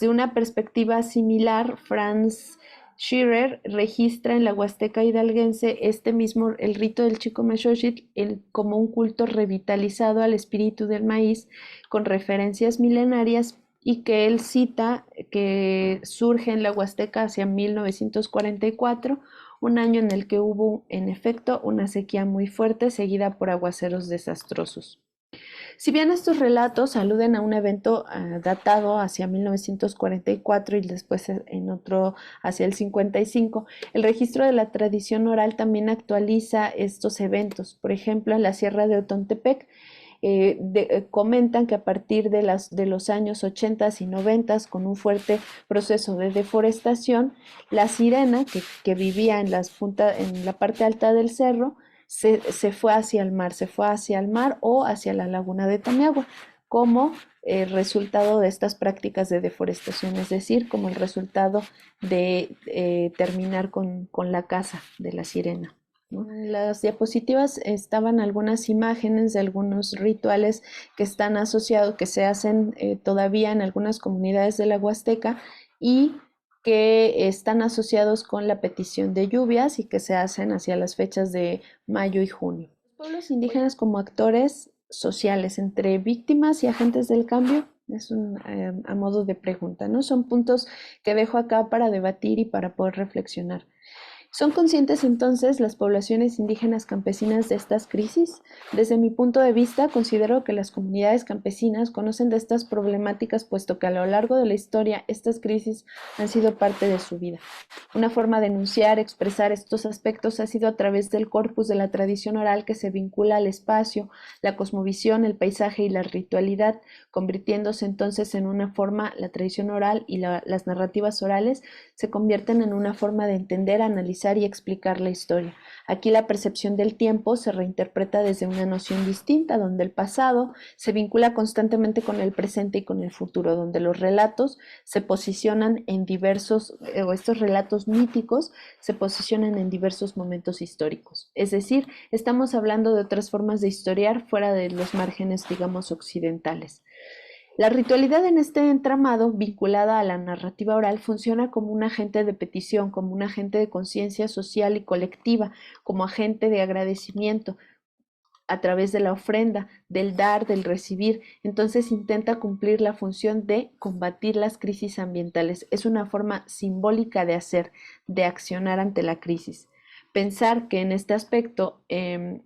una perspectiva similar, Franz Schirer registra en la Huasteca hidalguense el rito del Chicomechochitl como un culto revitalizado al espíritu del maíz con referencias milenarias, y que él cita que surge en la Huasteca hacia 1944, un año en el que hubo en efecto una sequía muy fuerte seguida por aguaceros desastrosos. Si bien estos relatos aluden a un evento datado hacia 1944 y después en otro hacia el 55, el registro de la tradición oral también actualiza estos eventos. Por ejemplo, en la Sierra de Otontepec, comentan que a partir de los años 80 y 90, con un fuerte proceso de deforestación, la sirena que vivía en la parte alta del cerro se fue hacia el mar o hacia la laguna de Tamiagua, como resultado de estas prácticas de deforestación, es decir, como el resultado de terminar con la caza de la sirena. En las diapositivas estaban algunas imágenes de algunos rituales que están asociados, que se hacen todavía en algunas comunidades de la Huasteca y que están asociados con la petición de lluvias y que se hacen hacia las fechas de mayo y junio. Los pueblos indígenas como actores sociales entre víctimas y agentes del cambio, es a modo de pregunta, ¿no? Son puntos que dejo acá para debatir y para poder reflexionar. ¿Son conscientes entonces las poblaciones indígenas campesinas de estas crisis? Desde mi punto de vista, considero que las comunidades campesinas conocen de estas problemáticas, puesto que a lo largo de la historia estas crisis han sido parte de su vida. Una forma de enunciar, expresar estos aspectos ha sido a través del corpus de la tradición oral que se vincula al espacio, la cosmovisión, el paisaje y la ritualidad, convirtiéndose entonces en una forma, la tradición oral y las narrativas orales se convierten en una forma de entender, analizar y explicar la historia. Aquí la percepción del tiempo se reinterpreta desde una noción distinta, donde el pasado se vincula constantemente con el presente y con el futuro, donde los relatos se posicionan en estos relatos míticos se posicionan en diversos momentos históricos. Es decir, estamos hablando de otras formas de historiar fuera de los márgenes, digamos, occidentales. La ritualidad en este entramado, vinculada a la narrativa oral, funciona como un agente de petición, como un agente de conciencia social y colectiva, como agente de agradecimiento a través de la ofrenda, del dar, del recibir. Entonces intenta cumplir la función de combatir las crisis ambientales. Es una forma simbólica de hacer, de accionar ante la crisis. Pensar que en este aspecto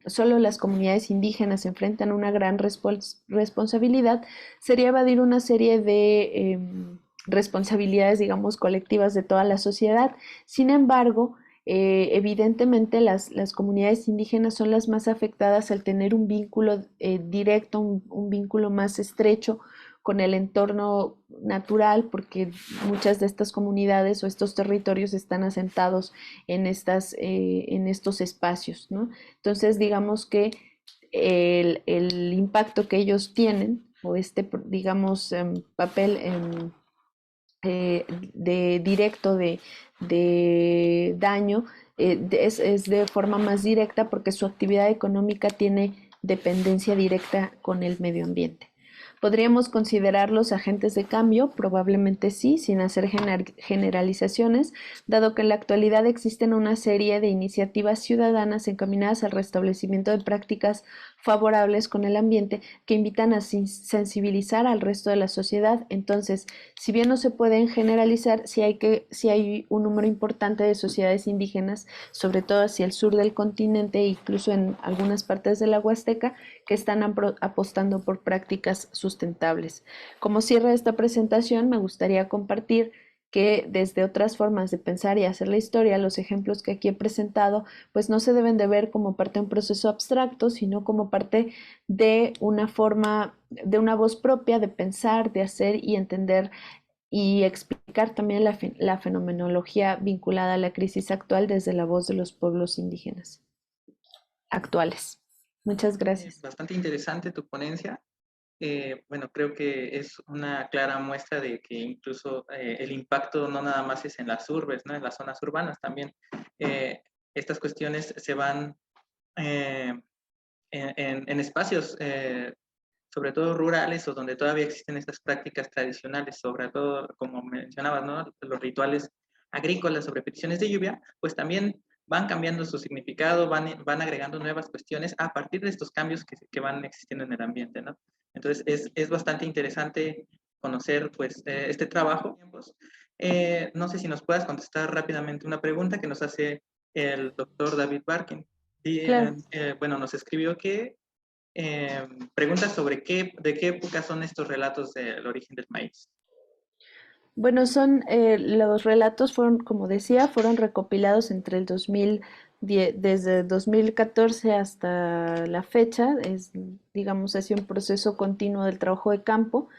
solo las comunidades indígenas enfrentan una gran responsabilidad sería evadir una serie de responsabilidades, digamos, colectivas de toda la sociedad. Sin embargo, evidentemente las comunidades indígenas son las más afectadas al tener un vínculo directo, un vínculo más estrecho con el entorno natural, porque muchas de estas comunidades o estos territorios están asentados en estos espacios, ¿no? Entonces, digamos que el impacto que ellos tienen o digamos, papel de directo de daño es de forma más directa porque su actividad económica tiene dependencia directa con el medio ambiente. ¿Podríamos considerarlos agentes de cambio? Probablemente sí, sin hacer generalizaciones, dado que en la actualidad existen una serie de iniciativas ciudadanas encaminadas al restablecimiento de prácticas favorables con el ambiente que invitan a sensibilizar al resto de la sociedad. Entonces, si bien no se pueden generalizar, sí hay un número importante de sociedades indígenas, sobre todo hacia el sur del continente e incluso en algunas partes de la Huasteca, que están apostando por prácticas sustentables. Como cierre de esta presentación, me gustaría compartir que desde otras formas de pensar y hacer la historia, los ejemplos que aquí he presentado, pues no se deben de ver como parte de un proceso abstracto, sino como parte de una forma, de una voz propia de pensar, de hacer y entender y explicar también la fenomenología vinculada a la crisis actual desde la voz de los pueblos indígenas actuales. Muchas gracias. Bastante interesante tu ponencia. Bueno, creo que es una clara muestra de que incluso el impacto no nada más es en las urbes, ¿no? En las zonas urbanas también. Estas cuestiones se van en espacios, sobre todo rurales, o donde todavía existen estas prácticas tradicionales, sobre todo, como mencionabas, ¿no? Los rituales agrícolas sobre peticiones de lluvia, pues también van cambiando su significado, van agregando nuevas cuestiones a partir de estos cambios que van existiendo en el ambiente, ¿no? Entonces, es bastante interesante conocer, pues, este trabajo. No sé si nos puedas contestar rápidamente una pregunta que nos hace el doctor David Barkin. Y, Claro. bueno, nos escribió que pregunta sobre de qué época son estos relatos del origen del maíz. Bueno, los relatos fueron, como decía, fueron recopilados entre el 2010, desde 2014 hasta la fecha, es, digamos así, un proceso continuo del trabajo de campo.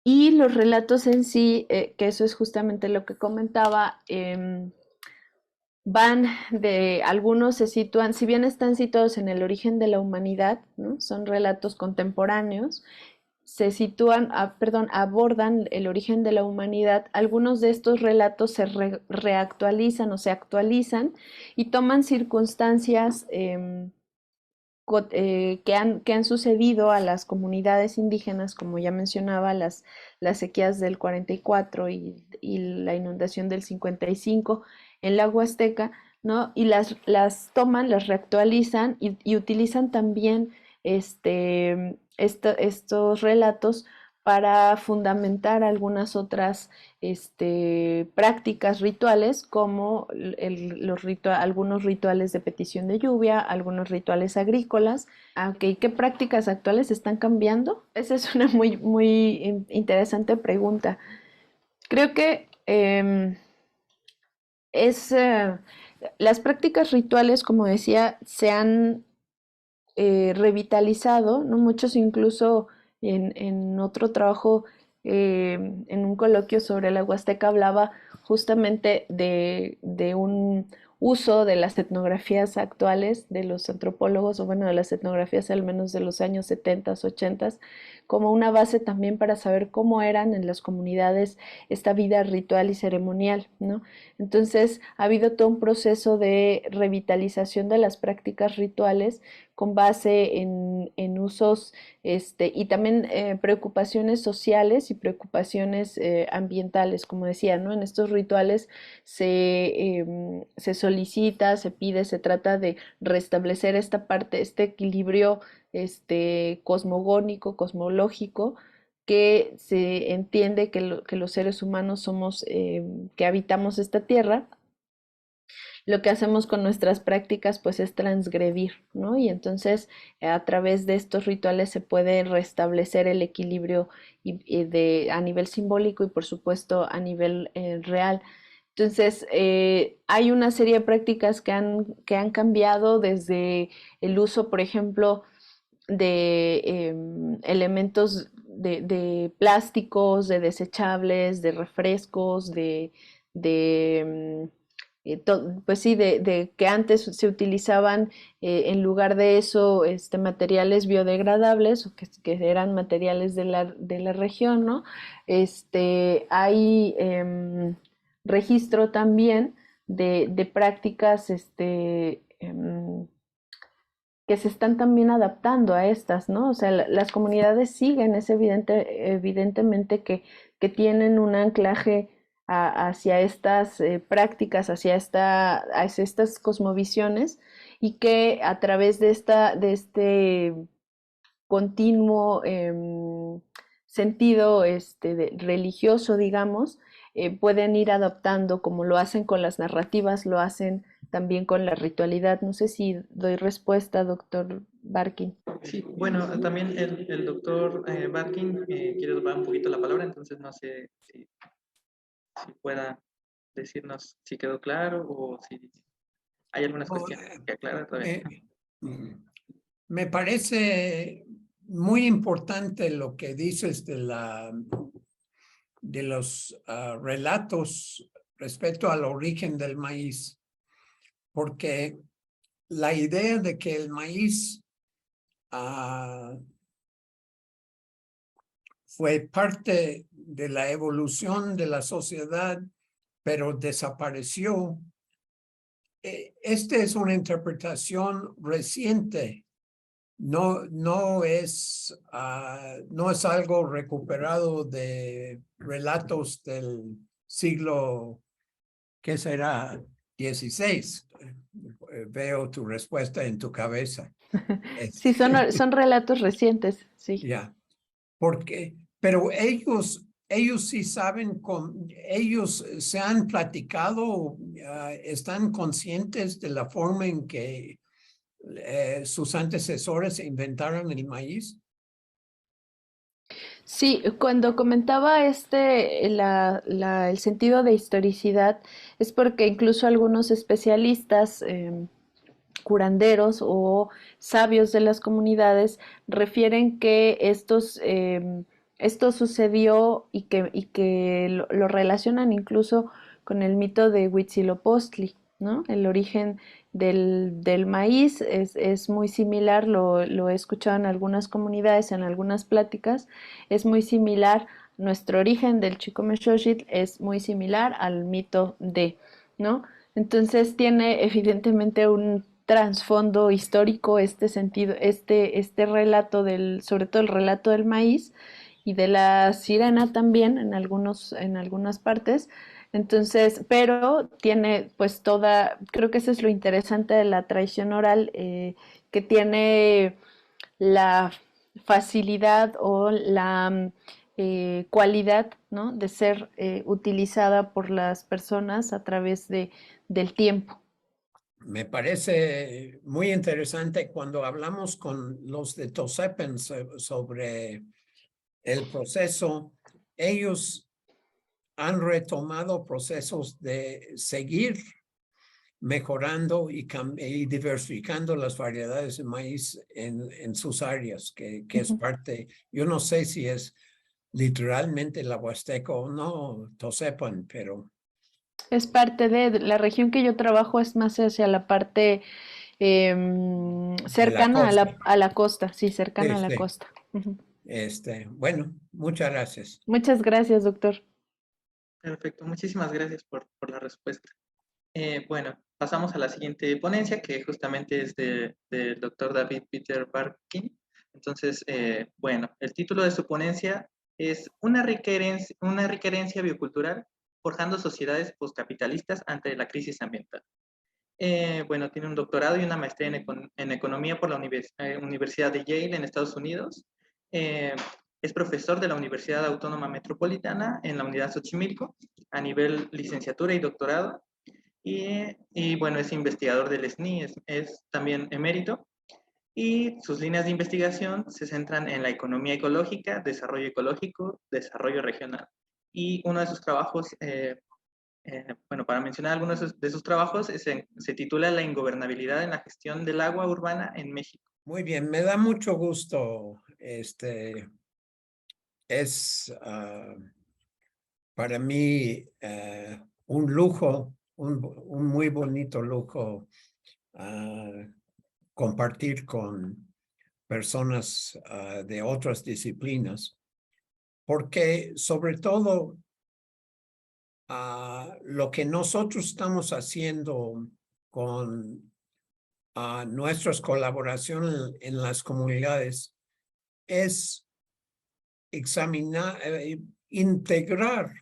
Y los relatos en sí, que eso es justamente lo que comentaba, van de, algunos se sitúan, si bien están situados en el origen de la humanidad, ¿no? Son relatos contemporáneos, se sitúan, abordan el origen de la humanidad. Algunos de estos relatos se reactualizan o se actualizan y toman circunstancias que han sucedido a las comunidades indígenas, como ya mencionaba, las sequías del 44 y la inundación del 55 en la Huasteca, ¿no? Y las toman, las reactualizan y utilizan también estos relatos para fundamentar algunas otras prácticas rituales, como algunos rituales de petición de lluvia, algunos rituales agrícolas. Okay, ¿qué prácticas actuales están cambiando? Esa es una muy interesante pregunta. Creo que las prácticas rituales, como decía, se han revitalizado, ¿no? Muchos incluso en otro trabajo, en un coloquio sobre la Huasteca, hablaba justamente de un uso de las etnografías actuales de los antropólogos, o bueno, de las etnografías al menos de los años 70, 80, como una base también para saber cómo eran en las comunidades esta vida ritual y ceremonial, ¿no? Entonces, ha habido todo un proceso de revitalización de las prácticas rituales con base en usos y también preocupaciones sociales y preocupaciones ambientales, como decía, ¿no? En estos rituales se solicita, se pide, se trata de restablecer esta parte, este equilibrio cosmogónico, cosmológico, que se entiende que los seres humanos somos, que habitamos esta tierra. Lo que hacemos con nuestras prácticas pues es transgredir, ¿no? Y entonces a través de estos rituales se puede restablecer el equilibrio a nivel simbólico y por supuesto a nivel real. Entonces, hay una serie de prácticas que han cambiado desde el uso, por ejemplo, de elementos de plásticos, de desechables, de refrescos, de pues sí, de que antes se utilizaban en lugar de eso materiales biodegradables o que eran materiales de la región, ¿no? Hay registro también de prácticas que se están también adaptando a estas, ¿no? O sea, las comunidades siguen, es evidentemente que tienen un anclaje hacia estas prácticas, hacia estas cosmovisiones y que a través de este continuo sentido religioso, digamos, pueden ir adaptando, como lo hacen con las narrativas, lo hacen también con la ritualidad. No sé si doy respuesta, doctor Barkin. Sí, bueno, también el doctor Barkin quiere tomar un poquito la palabra, entonces no sé si pueda decirnos si quedó claro o si hay algunas cuestiones que aclarar todavía. Me parece muy importante lo que dices de los relatos respecto al origen del maíz, porque la idea de que el maíz fue parte de la evolución de la sociedad, pero desapareció. Esta es una interpretación reciente. No es algo recuperado de relatos del siglo, ¿qué será? 16. Veo tu respuesta en tu cabeza. Sí, son relatos recientes, sí. Ya, pero ellos sí saben, ellos se han platicado, están conscientes de la forma en que sus antecesores inventaron el maíz. Sí, cuando comentaba el sentido de historicidad, es porque incluso algunos especialistas, curanderos o sabios de las comunidades refieren que esto sucedió y que lo relacionan incluso con el mito de Huitzilopochtli, ¿no? El origen del maíz es muy similar, lo he escuchado en algunas comunidades, en algunas pláticas, es muy similar, nuestro origen del Chicomechochitl es muy similar al mito de, ¿no? Entonces tiene evidentemente un trasfondo histórico este sentido, este relato sobre todo el relato del maíz y de la sirena también en algunas partes. Entonces, pero tiene pues creo que eso es lo interesante de la tradición oral, que tiene la facilidad o la cualidad, ¿no? De ser utilizada por las personas a través del tiempo. Me parece muy interesante cuando hablamos con los de Tosepen sobre el proceso. Ellos han retomado procesos de seguir mejorando y diversificando las variedades de maíz en sus áreas, que es parte, yo no sé si es literalmente la Huasteca o no, Tosepan, pero... Es parte de la región que yo trabajo, es más hacia la parte cercana a la costa, sí, cercana a la costa. Uh-huh. Bueno, muchas gracias. Muchas gracias, doctor. Perfecto, muchísimas gracias por la respuesta. Bueno, pasamos a la siguiente ponencia, que justamente es del doctor David Peter Barkin. Entonces, bueno, el título de su ponencia es Una rica herencia biocultural forjando sociedades postcapitalistas ante la crisis ambiental. Bueno, tiene un doctorado y una maestría en economía por la Universidad de Yale en Estados Unidos. Es profesor de la Universidad Autónoma Metropolitana en la Unidad Xochimilco a nivel licenciatura y doctorado. Y bueno, es investigador del SNI, es también emérito. Y sus líneas de investigación se centran en la economía ecológica, desarrollo ecológico, desarrollo regional. Y uno de sus trabajos, bueno, para mencionar algunos de sus trabajos, se titula La ingobernabilidad en la gestión del agua urbana en México. Muy bien, me da mucho gusto. Es para mí un lujo un muy bonito lujo compartir con personas de otras disciplinas, porque sobre todo lo que nosotros estamos haciendo con nuestras colaboraciones en las comunidades es examinar, integrar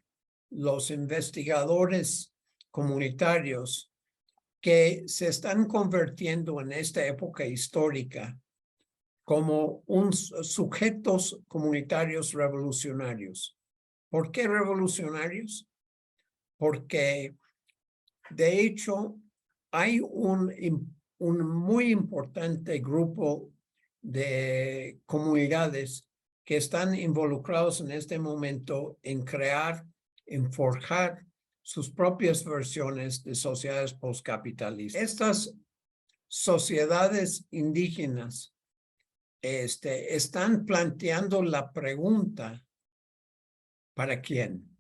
los investigadores comunitarios que se están convirtiendo en esta época histórica como sujetos comunitarios revolucionarios. ¿Por qué revolucionarios? Porque de hecho hay un muy importante grupo de comunidades que están involucrados en este momento en crear, en forjar sus propias versiones de sociedades postcapitalistas. Estas sociedades indígenas están planteando la pregunta: ¿para quién?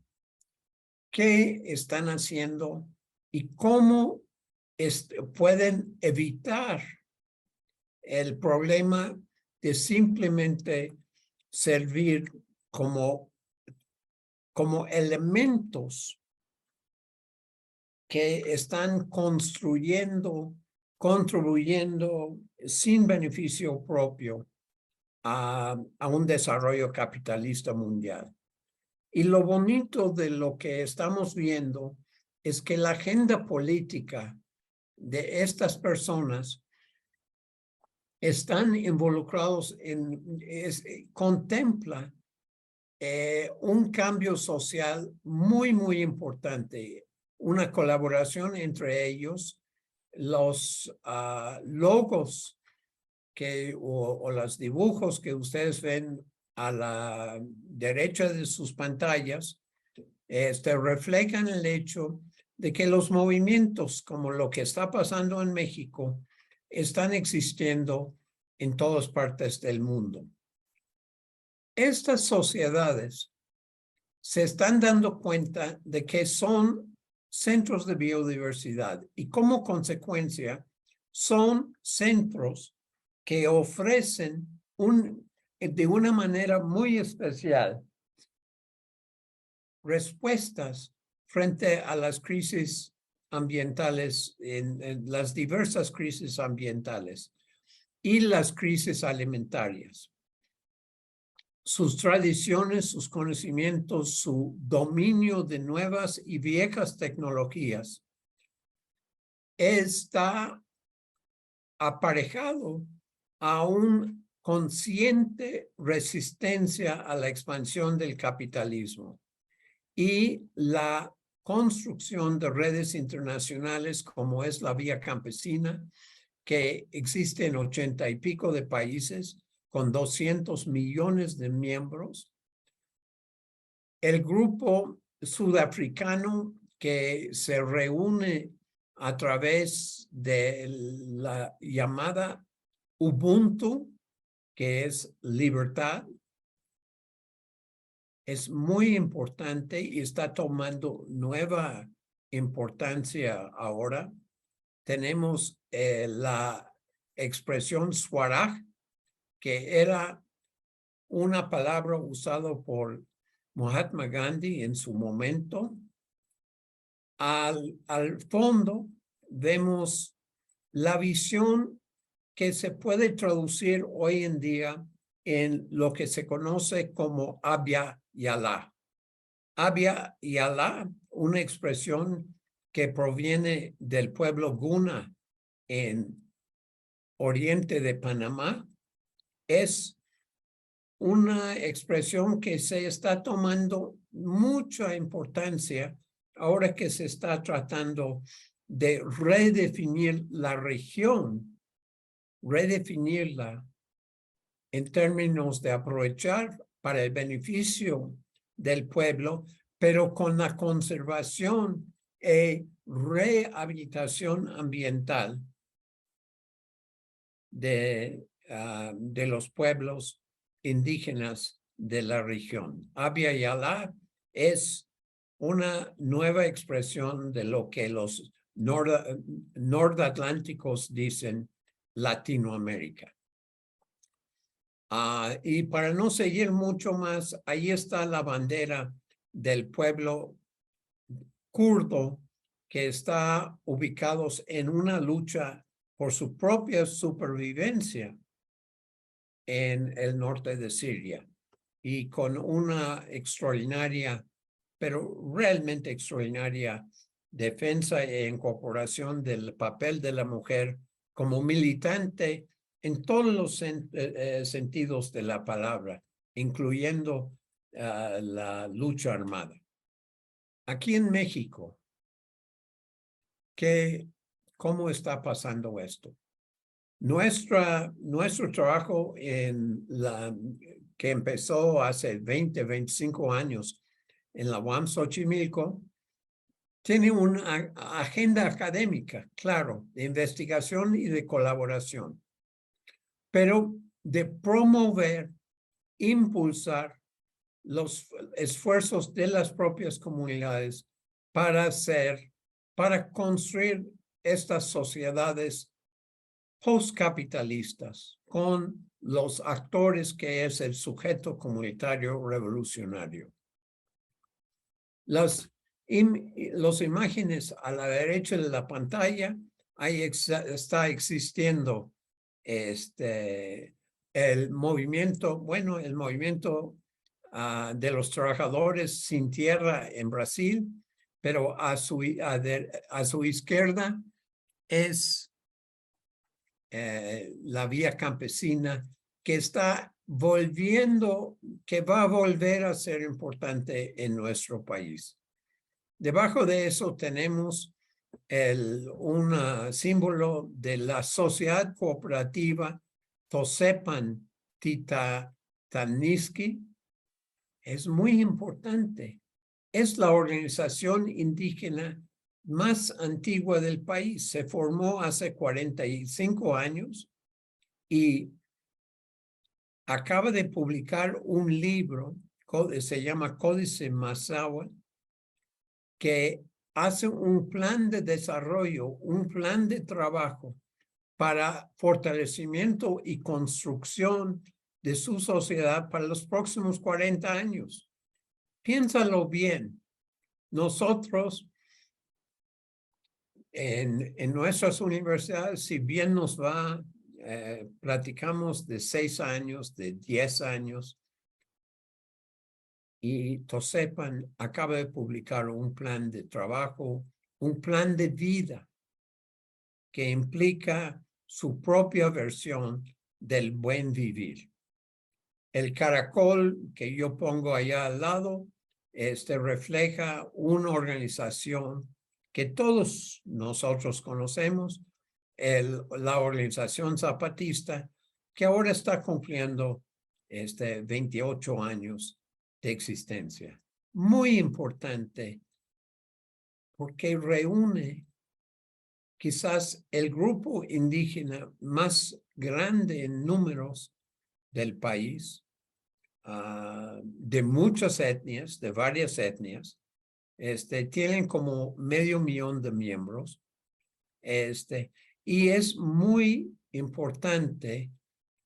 ¿Qué están haciendo? ¿Y cómo pueden evitar el problema de simplemente servir como elementos que están contribuyendo sin beneficio propio a un desarrollo capitalista mundial? Y lo bonito de lo que estamos viendo es que la agenda política de estas personas están involucrados contempla un cambio social muy, muy importante, una colaboración entre ellos, los logos o los dibujos que ustedes ven a la derecha de sus pantallas, reflejan el hecho de que los movimientos como lo que está pasando en México están existiendo en todas partes del mundo. Estas sociedades se están dando cuenta de que son centros de biodiversidad y como consecuencia son centros que ofrecen de una manera muy especial respuestas frente a las crisis ambientales, en las diversas crisis ambientales y las crisis alimentarias. Sus tradiciones, sus conocimientos, su dominio de nuevas y viejas tecnologías está aparejado a un consciente resistencia a la expansión del capitalismo y la construcción de redes internacionales como es la Vía Campesina, que existe en 80 y pico de países con 200 millones de miembros. El grupo sudafricano que se reúne a través de la llamada Ubuntu, que es libertad, es muy importante y está tomando nueva importancia ahora. Tenemos la expresión Swaraj, que era una palabra usada por Mahatma Gandhi en su momento. Al fondo vemos la visión que se puede traducir hoy en día en lo que se conoce como Abya Yala. Abya Yala, una expresión que proviene del pueblo Guna en oriente de Panamá, es una expresión que se está tomando mucha importancia ahora que se está tratando de redefinir la región, redefinirla en términos de aprovechar para el beneficio del pueblo, pero con la conservación y rehabilitación ambiental de los pueblos indígenas de la región. Abya Yala es una nueva expresión de lo que los nordatlánticos dicen Latinoamérica. Y para no seguir mucho más, ahí está la bandera del pueblo kurdo que está ubicados en una lucha por su propia supervivencia en el norte de Siria y con una extraordinaria, pero realmente extraordinaria defensa e incorporación del papel de la mujer como militante en todos los sentidos de la palabra, incluyendo la lucha armada. Aquí en México, ¿cómo está pasando esto? Nuestro trabajo que empezó hace 20, 25 años en la UAM Xochimilco, tiene una agenda académica, claro, de investigación y de colaboración, pero de promover, impulsar los esfuerzos de las propias comunidades para construir estas sociedades postcapitalistas con los actores que es el sujeto comunitario revolucionario. Las imágenes a la derecha de la pantalla, ahí está existiendo el movimiento de los trabajadores sin tierra en Brasil, pero a su izquierda es la vía campesina que va a volver a ser importante en nuestro país. Debajo de eso tenemos un símbolo de la sociedad cooperativa Tosepan Titanistli. Es muy importante. Es la organización indígena más antigua del país. Se formó hace 45 años y acaba de publicar un libro, se llama Códice Mazahua, que hace un plan de desarrollo, un plan de trabajo para fortalecimiento y construcción de su sociedad para los próximos 40 años. Piénsalo bien. Nosotros en nuestras universidades, si bien nos va, platicamos de 6 años, de 10 años, y Tosepan acaba de publicar un plan de trabajo, un plan de vida que implica su propia versión del buen vivir. El caracol que yo pongo allá al lado, refleja una organización que todos nosotros conocemos, la organización zapatista, que ahora está cumpliendo 28 años de existencia. Muy importante, porque reúne quizás el grupo indígena más grande en números del país, de muchas etnias, de varias etnias. Tienen como 500,000 de miembros. Y es muy importante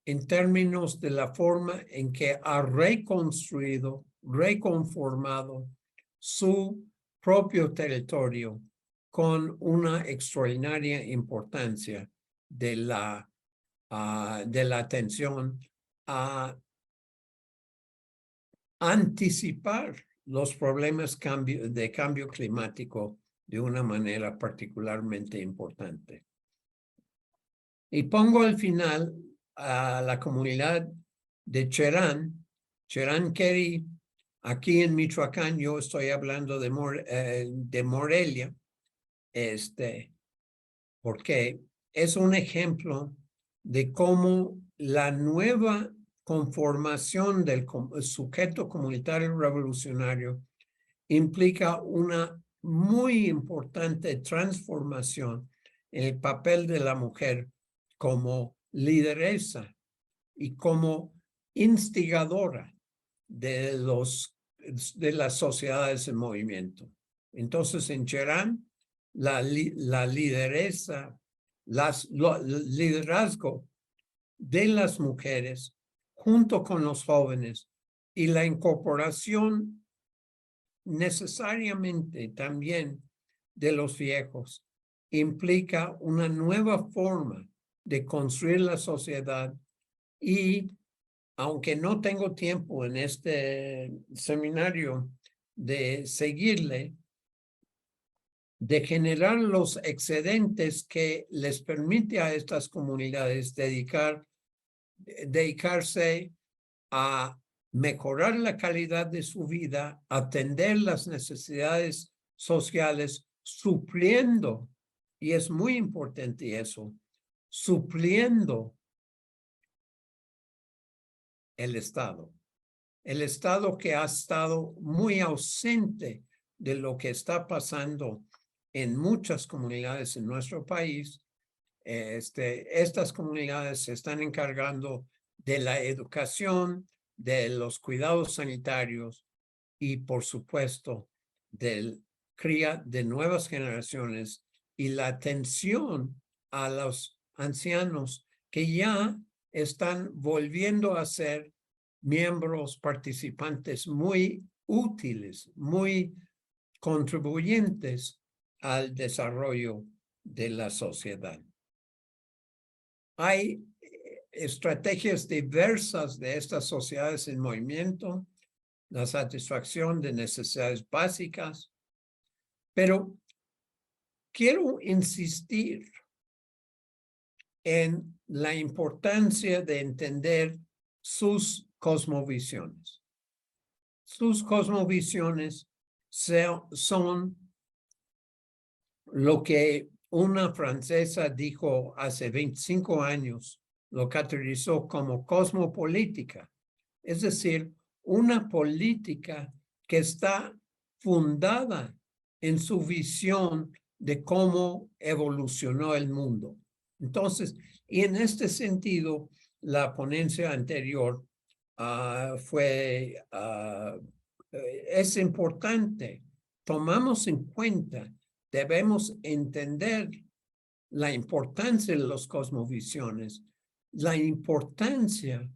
en términos de la forma en que ha reconstruido, reconformado su propio territorio con una extraordinaria importancia de la atención a anticipar los problemas de cambio climático de una manera particularmente importante. Y pongo al final a la comunidad de Cherán Querí. Aquí en Michoacán, yo estoy hablando de Morelia, porque es un ejemplo de cómo la nueva conformación del sujeto comunitario revolucionario implica una muy importante transformación en el papel de la mujer como lideresa y como instigadora de los de las sociedades en movimiento. Entonces, en Cherán, la lideresa, el liderazgo de las mujeres junto con los jóvenes y la incorporación necesariamente también de los viejos implica una nueva forma de construir la sociedad y aunque no tengo tiempo en este seminario de seguirle, de generar los excedentes que les permite a estas comunidades dedicarse a mejorar la calidad de su vida, atender las necesidades sociales, supliendo, y es muy importante eso, supliendo el Estado que ha estado muy ausente de lo que está pasando en muchas comunidades en nuestro país. Estas comunidades se están encargando de la educación, de los cuidados sanitarios y, por supuesto, del cría de nuevas generaciones y la atención a los ancianos que ya están volviendo a ser miembros participantes muy útiles, muy contribuyentes al desarrollo de la sociedad. Hay estrategias diversas de estas sociedades en movimiento, la satisfacción de necesidades básicas, pero quiero insistir en la importancia de entender sus cosmovisiones. Sus cosmovisiones son lo que una francesa dijo hace 25 años, lo caracterizó como cosmopolítica, es decir, una política que está fundada en su visión de cómo evolucionó el mundo. Entonces, y en este sentido, la ponencia anterior es importante. Tomamos en cuenta, debemos entender la importancia de las cosmovisiones, la importancia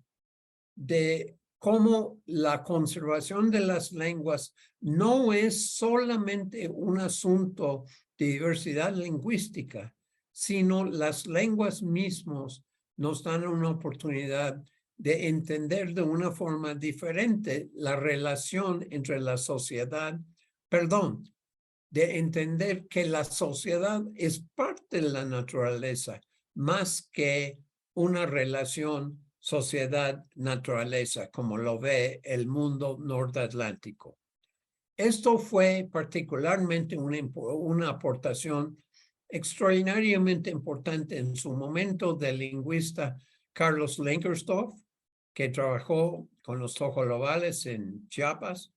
de cómo la conservación de las lenguas no es solamente un asunto de diversidad lingüística, sino las lenguas mismas nos dan una oportunidad de entender de una forma diferente la relación entre la sociedad, de entender que la sociedad es parte de la naturaleza, más que una relación sociedad-naturaleza, como lo ve el mundo nordatlántico. Esto fue particularmente una aportación extraordinariamente importante en su momento del lingüista Carlos Lenkersdorf, que trabajó con los tojolobales en Chiapas,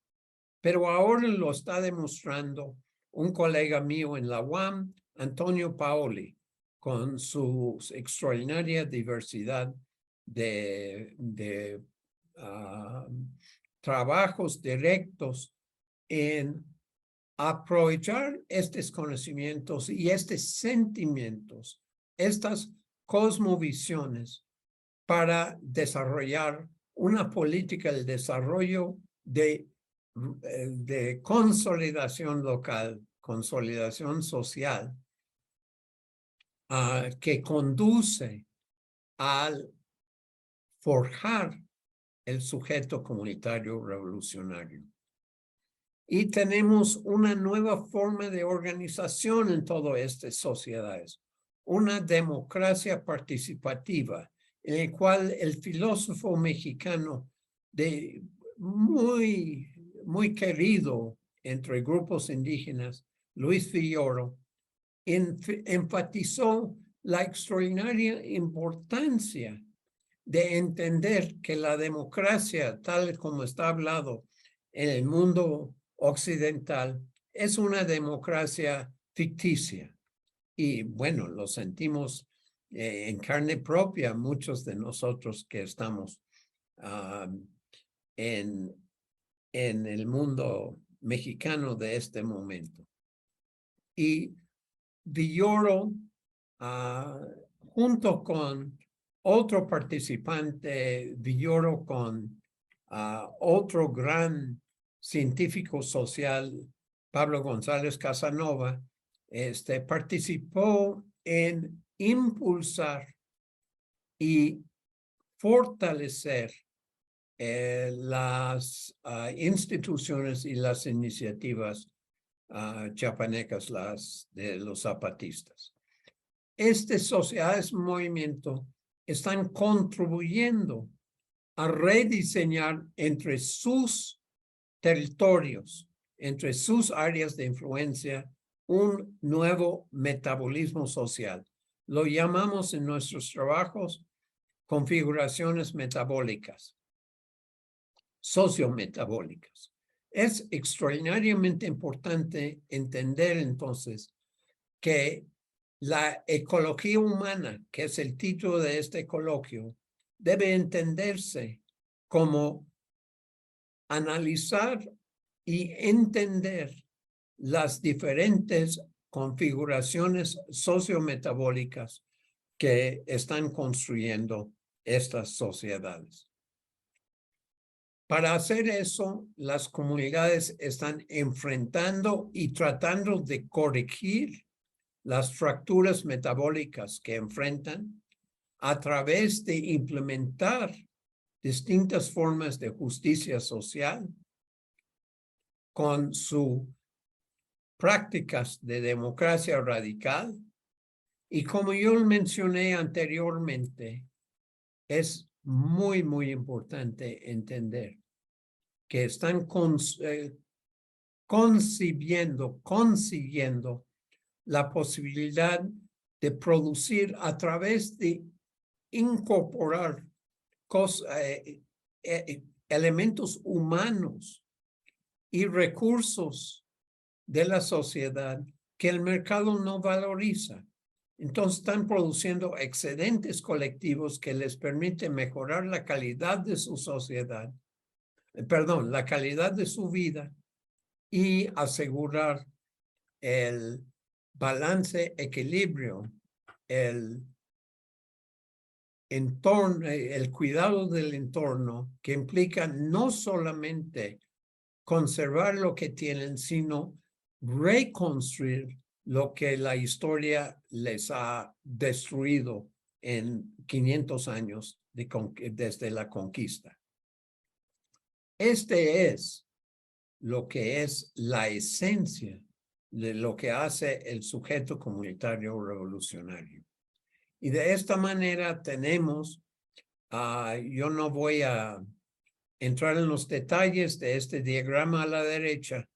pero ahora lo está demostrando un colega mío en la UAM, Antonio Paoli, con su extraordinaria diversidad de trabajos directos en aprovechar estos conocimientos y estos sentimientos, estas cosmovisiones para desarrollar una política de desarrollo de consolidación local, consolidación social, que conduce al forjar el sujeto comunitario revolucionario. Y tenemos una nueva forma de organización en todas estas sociedades, una democracia participativa, en el cual el filósofo mexicano muy querido entre grupos indígenas, Luis Villoro, enfatizó la extraordinaria importancia de entender que la democracia, tal como está hablado en el mundo occidental, es una democracia ficticia. Y bueno, lo sentimos en carne propia muchos de nosotros que estamos en en el mundo mexicano de este momento. Y Villoro, junto con otro participante, Villoro con otro gran científico social, Pablo González Casanova, participó en impulsar y fortalecer las instituciones y las iniciativas chiapanecas, las de los zapatistas. Estas sociedades movimiento están contribuyendo a rediseñar entre sus territorios, entre sus áreas de influencia, un nuevo metabolismo social. Lo llamamos en nuestros trabajos configuraciones metabólicas, sociometabólicas. Es extraordinariamente importante entender entonces que la ecología humana, que es el título de este coloquio, debe entenderse como analizar y entender las diferentes configuraciones sociometabólicas que están construyendo estas sociedades. Para hacer eso, las comunidades están enfrentando y tratando de corregir las fracturas metabólicas que enfrentan a través de implementar distintas formas de justicia social con sus prácticas de democracia radical. Y como yo mencioné anteriormente, es muy, muy importante entender que están consiguiendo la posibilidad de producir a través de incorporar elementos humanos y recursos de la sociedad que el mercado no valoriza. Entonces están produciendo excedentes colectivos que les permiten mejorar la calidad de su sociedad, la calidad de su vida y asegurar el balance, equilibrio, el entorno, el cuidado del entorno, que implica no solamente conservar lo que tienen, sino reconstruir lo que la historia les ha destruido en 500 años desde la conquista. Este es lo que es la esencia de lo que hace el sujeto comunitario revolucionario. Y de esta manera tenemos, yo no voy a entrar en los detalles de este diagrama a la derecha,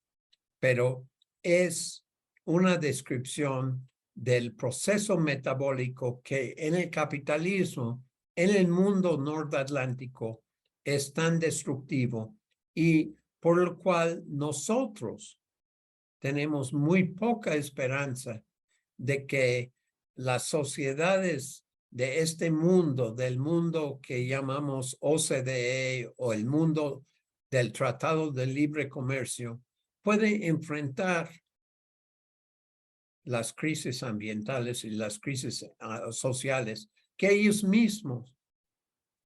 pero es una descripción del proceso metabólico que en el capitalismo, en el mundo nordatlántico, es tan destructivo y por el cual nosotros tenemos muy poca esperanza de que las sociedades de este mundo, del mundo que llamamos OCDE o el mundo del Tratado de Libre Comercio, pueden enfrentar las crisis ambientales y las crisis sociales que ellos mismos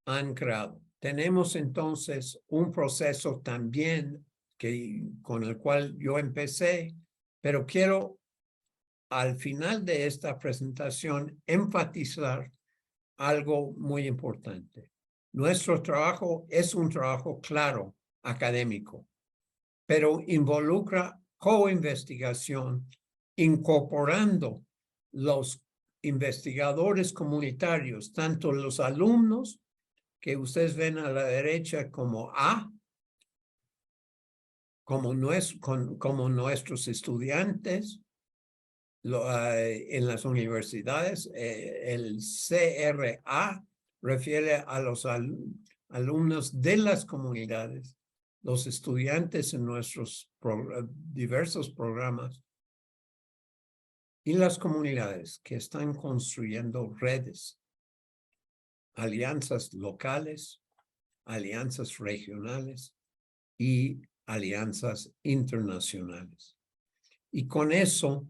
han creado. Tenemos entonces un proceso también con el cual yo empecé, pero quiero al final de esta presentación enfatizar algo muy importante. Nuestro trabajo es un trabajo claro, académico, pero involucra co-investigación, incorporando los investigadores comunitarios, tanto los alumnos que ustedes ven a la derecha como como nuestros estudiantes en las universidades. El CRA refiere a los alumnos de las comunidades, los estudiantes en nuestros diversos programas y las comunidades que están construyendo redes, alianzas locales, alianzas regionales y alianzas internacionales. Y con eso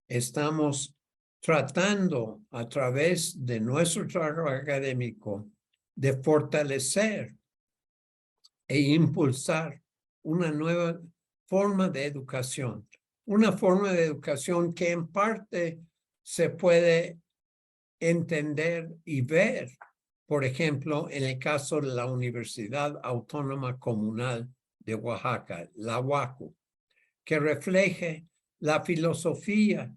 estamos tratando a través de nuestro trabajo académico de fortalecer e impulsar una nueva forma de educación. Una forma de educación que en parte se puede entender y ver, por ejemplo, en el caso de la Universidad Autónoma Comunal de Oaxaca, la UACO, que refleje la filosofía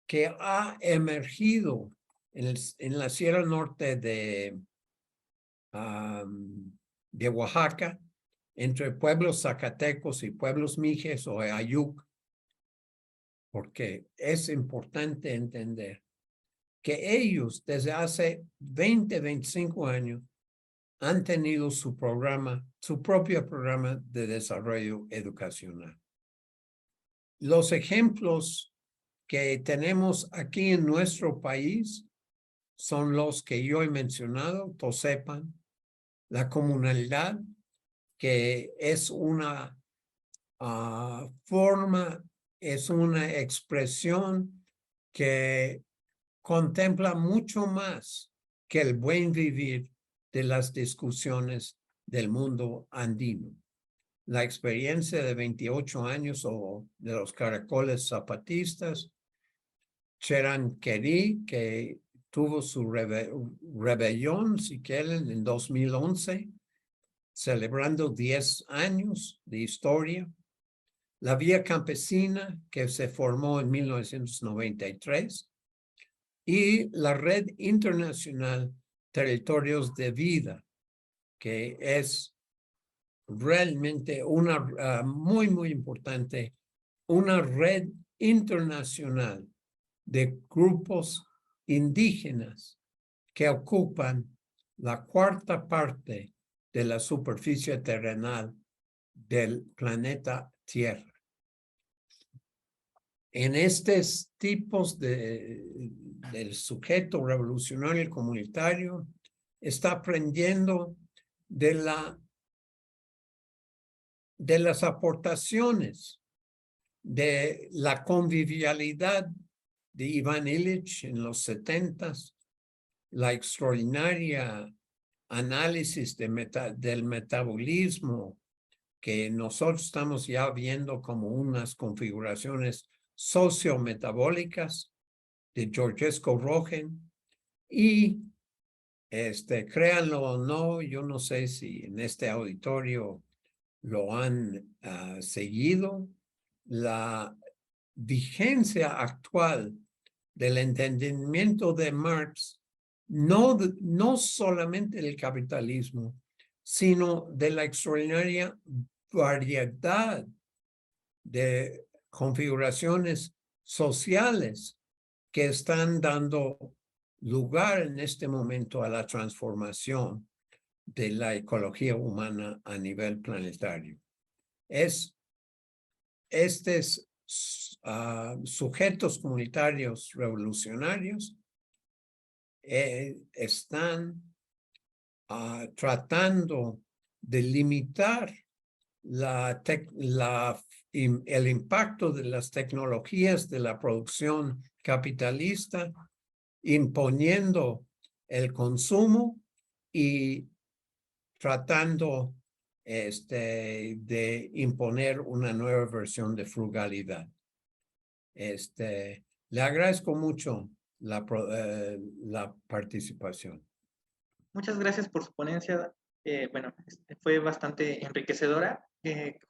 que ha emergido en la Sierra Norte de Oaxaca, entre pueblos zacatecos y pueblos mijes o ayuk, porque es importante entender que ellos desde hace 20, 25 años han tenido su propio programa de desarrollo educacional. Los ejemplos que tenemos aquí en nuestro país son los que yo he mencionado, Tosepan, la comunalidad, que es una forma, es una expresión que contempla mucho más que el buen vivir de las discusiones del mundo andino. La experiencia de 28 años o de los caracoles zapatistas, Cheranquerí, que tuvo su rebelión, si quieren, en 2011, celebrando 10 años de historia. La Vía Campesina, que se formó en 1993, y la Red Internacional Territorios de Vida, que es realmente una muy, muy importante, una red internacional de grupos indígenas que ocupan la cuarta parte de la superficie terrenal del planeta Tierra. En estos tipos del sujeto revolucionario y comunitario está aprendiendo de las aportaciones de la convivialidad de Iván Illich en los 70s, la extraordinaria análisis del metabolismo que nosotros estamos ya viendo como unas configuraciones sociometabólicas de Georgescu Rogen, y créanlo o no, yo no sé si en este auditorio lo han seguido, la vigencia actual del entendimiento de Marx, no solamente del capitalismo, sino de la extraordinaria variedad de configuraciones sociales que están dando lugar en este momento a la transformación de la ecología humana a nivel planetario. Estos sujetos comunitarios revolucionarios están tratando de limitar el impacto de las tecnologías de la producción capitalista, imponiendo el consumo y tratando de imponer una nueva versión de frugalidad. Le agradezco mucho la participación. Muchas gracias por su ponencia. Bueno, fue bastante enriquecedora.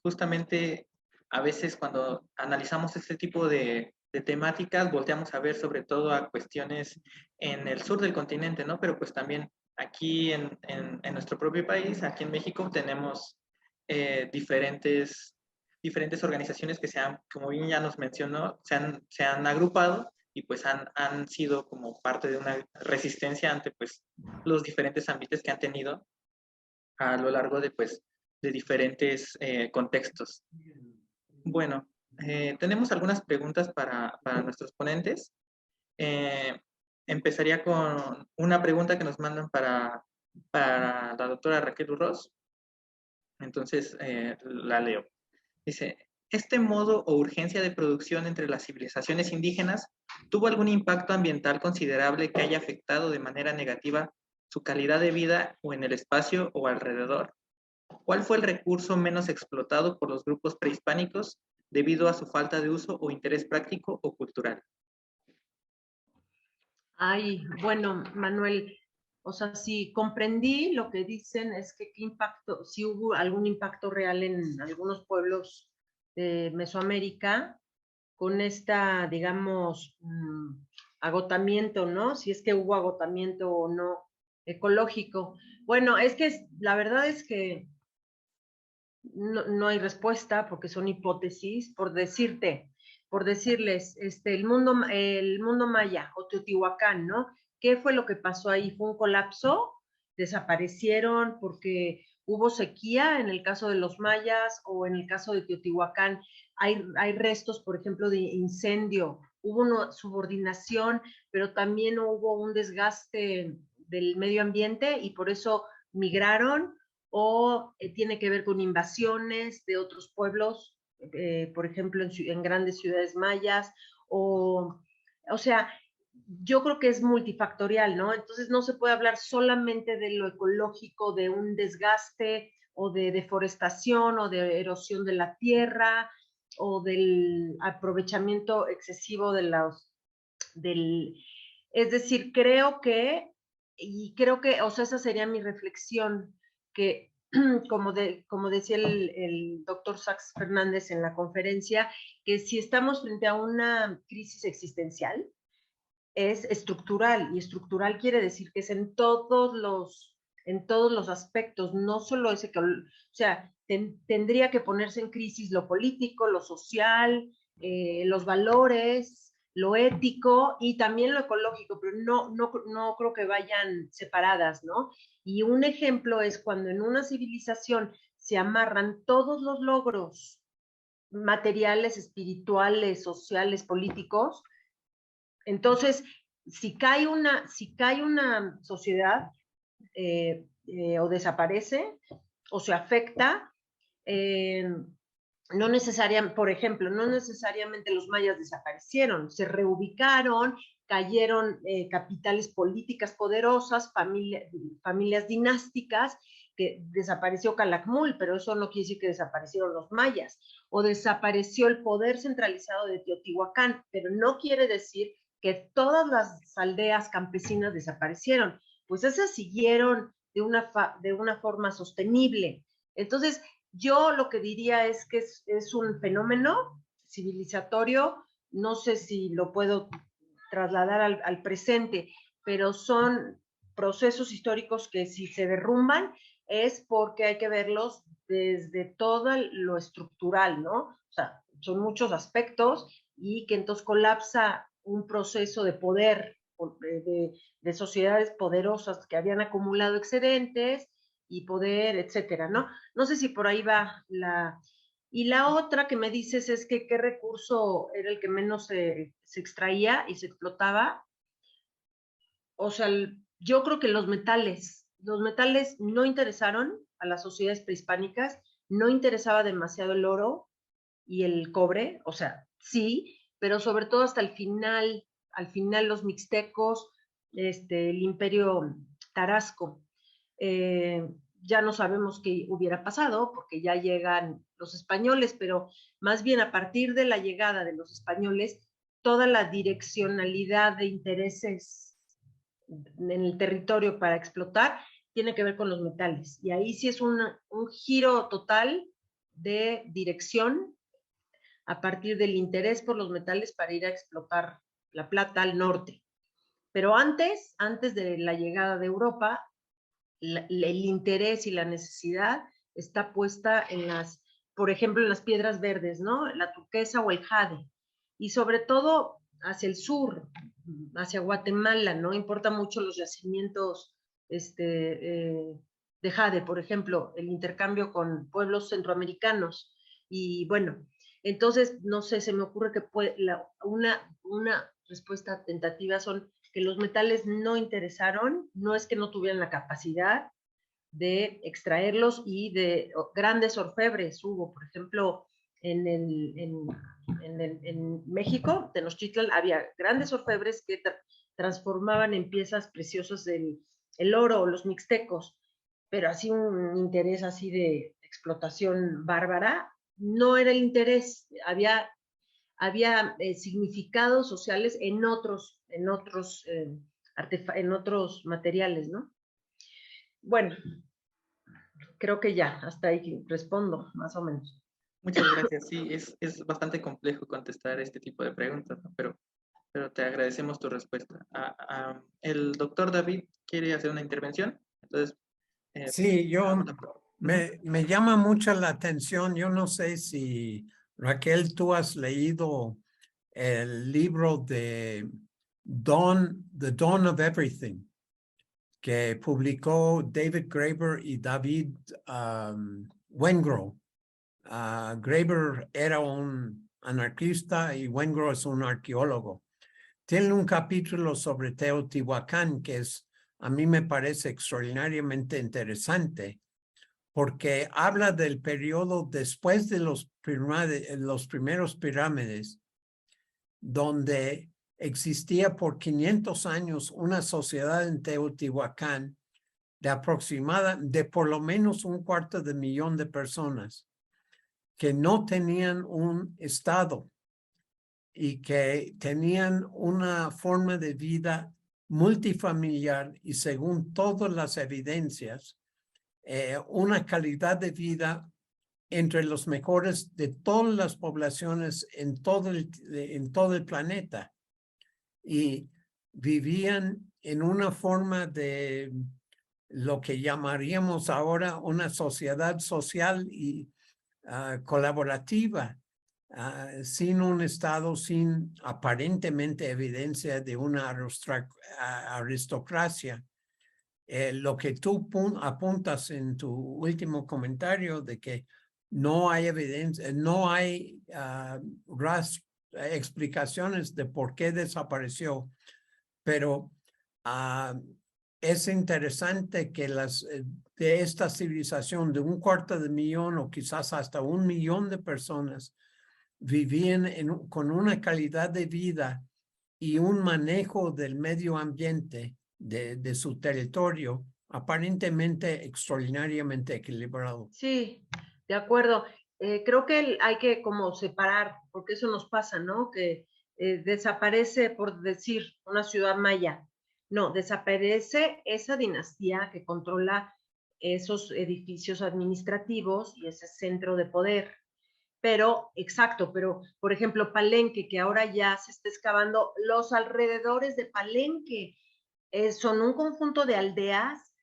Justamente a veces cuando analizamos este tipo de temáticas, volteamos a ver sobre todo a cuestiones en el sur del continente, ¿no? Pero pues también aquí en nuestro propio país, aquí en México, tenemos diferentes organizaciones que como bien ya nos mencionó, se han agrupado y pues han sido como parte de una resistencia ante pues los diferentes ámbitos que han tenido a lo largo de pues de diferentes contextos. Bueno, tenemos algunas preguntas para nuestros ponentes. Empezaría con una pregunta que nos mandan para la doctora Raquel Urroz. Entonces, la leo. Dice, ¿este modo o urgencia de producción entre las civilizaciones indígenas tuvo algún impacto ambiental considerable que haya afectado de manera negativa su calidad de vida o en el espacio o alrededor? ¿Cuál fue el recurso menos explotado por los grupos prehispánicos debido a su falta de uso o interés práctico o cultural? Ay, bueno, Manuel, o sea, si comprendí lo que dicen es que qué impacto, si hubo algún impacto real en algunos pueblos de Mesoamérica con esta, digamos, agotamiento, ¿no? Si es que hubo agotamiento o no ecológico. Bueno, es que la verdad es que no hay respuesta porque son hipótesis, por decirles, el mundo maya o Teotihuacán, ¿no? ¿Qué fue lo que pasó ahí? ¿Fue un colapso? ¿Desaparecieron porque hubo sequía en el caso de los mayas o en el caso de Teotihuacán? Hay restos, por ejemplo, de incendio, hubo una subordinación, pero también hubo un desgaste del medio ambiente y por eso migraron, o tiene que ver con invasiones de otros pueblos, por ejemplo, en grandes ciudades mayas, o sea, yo creo que es multifactorial, ¿no? Entonces no se puede hablar solamente de lo ecológico, de un desgaste o de deforestación o de erosión de la tierra o del aprovechamiento excesivo de es decir, creo que, o sea, esa sería mi reflexión, que como decía el doctor Sachs Fernández en la conferencia, que si estamos frente a una crisis existencial, es estructural, y estructural quiere decir que es en todos los aspectos, no solo ese que, o sea, tendría que ponerse en crisis lo político, lo social, los valores, lo ético y también lo ecológico, pero no creo que vayan separadas, ¿no? Y un ejemplo es cuando en una civilización se amarran todos los logros materiales, espirituales, sociales, políticos. Entonces, si cae una sociedad o desaparece o se afecta, no necesariamente, por ejemplo, no necesariamente los mayas desaparecieron, se reubicaron, cayeron capitales políticas poderosas, familias dinásticas, que desapareció Calakmul, pero eso no quiere decir que desaparecieron los mayas, o desapareció el poder centralizado de Teotihuacán, pero no quiere decir que todas las aldeas campesinas desaparecieron, pues esas siguieron de una forma sostenible. Entonces, yo lo que diría es que es un fenómeno civilizatorio, no sé si lo puedo trasladar al presente, pero son procesos históricos que si se derrumban es porque hay que verlos desde todo lo estructural, ¿no? O sea, son muchos aspectos y que entonces colapsa un proceso de poder de sociedades poderosas que habían acumulado excedentes y poder, etcétera, ¿no? No sé si por ahí va la... Y la otra que me dices es que qué recurso era el que menos se extraía y se explotaba. O sea, yo creo que los metales no interesaron a las sociedades prehispánicas, no interesaba demasiado el oro y el cobre, o sea, sí, pero sobre todo hasta al final los mixtecos, el imperio tarasco, ya no sabemos qué hubiera pasado porque ya llegan los españoles, pero más bien a partir de la llegada de los españoles, toda la direccionalidad de intereses en el territorio para explotar tiene que ver con los metales. Y ahí sí es un giro total de dirección a partir del interés por los metales para ir a explotar la plata al norte. Pero antes de la llegada de Europa, el interés y la necesidad está puesta en por ejemplo, en las piedras verdes, ¿no? La turquesa o el jade. Y sobre todo hacia el sur, hacia Guatemala, ¿no? Importa mucho los yacimientos de jade, por ejemplo, el intercambio con pueblos centroamericanos. Y bueno, entonces, no sé, se me ocurre que una respuesta tentativa son que los metales no interesaron, no es que no tuvieran la capacidad de extraerlos y de grandes orfebres hubo, por ejemplo, en México, Tenochtitlan, había grandes orfebres que transformaban en piezas preciosas el oro o los mixtecos, pero así un interés así de explotación bárbara, no era el interés, había significados sociales en otros materiales, ¿no? Bueno, creo que ya, hasta ahí respondo, más o menos. Muchas gracias. Sí, es bastante complejo contestar este tipo de preguntas, ¿no? Pero te agradecemos tu respuesta. El doctor David quiere hacer una intervención, entonces... Sí, me llama mucho la atención. Yo no sé si, Raquel, tú has leído el libro de The Dawn of Everything, que publicó David Graeber y David Wengrow. Graeber era un anarquista y Wengrow es un arqueólogo. Tiene un capítulo sobre Teotihuacán que a mí me parece extraordinariamente interesante porque habla del periodo después de los primeros pirámides, donde existía por 500 años una sociedad en Teotihuacán de por lo menos 250,000 de personas que no tenían un estado y que tenían una forma de vida multifamiliar y, según todas las evidencias, una calidad de vida entre los mejores de todas las poblaciones en todo el planeta. Y vivían en una forma de lo que llamaríamos ahora una sociedad social y colaborativa, sin un Estado, sin aparentemente evidencia de una aristocracia. Lo que tú apuntas en tu último comentario de que no hay evidencia, no hay explicaciones de por qué desapareció, pero es interesante que de esta civilización de 250,000 o quizás hasta 1,000,000 de personas vivían con una calidad de vida y un manejo del medio ambiente de su territorio aparentemente extraordinariamente equilibrado. Sí, de acuerdo. Creo que hay que como separar, porque eso nos pasa, ¿no? Que desaparece, por decir, una ciudad maya. No, desaparece esa dinastía que controla esos edificios administrativos y ese centro de poder. Pero, exacto, pero por ejemplo, Palenque, que ahora ya se está excavando, los alrededores de Palenque son un conjunto de aldeas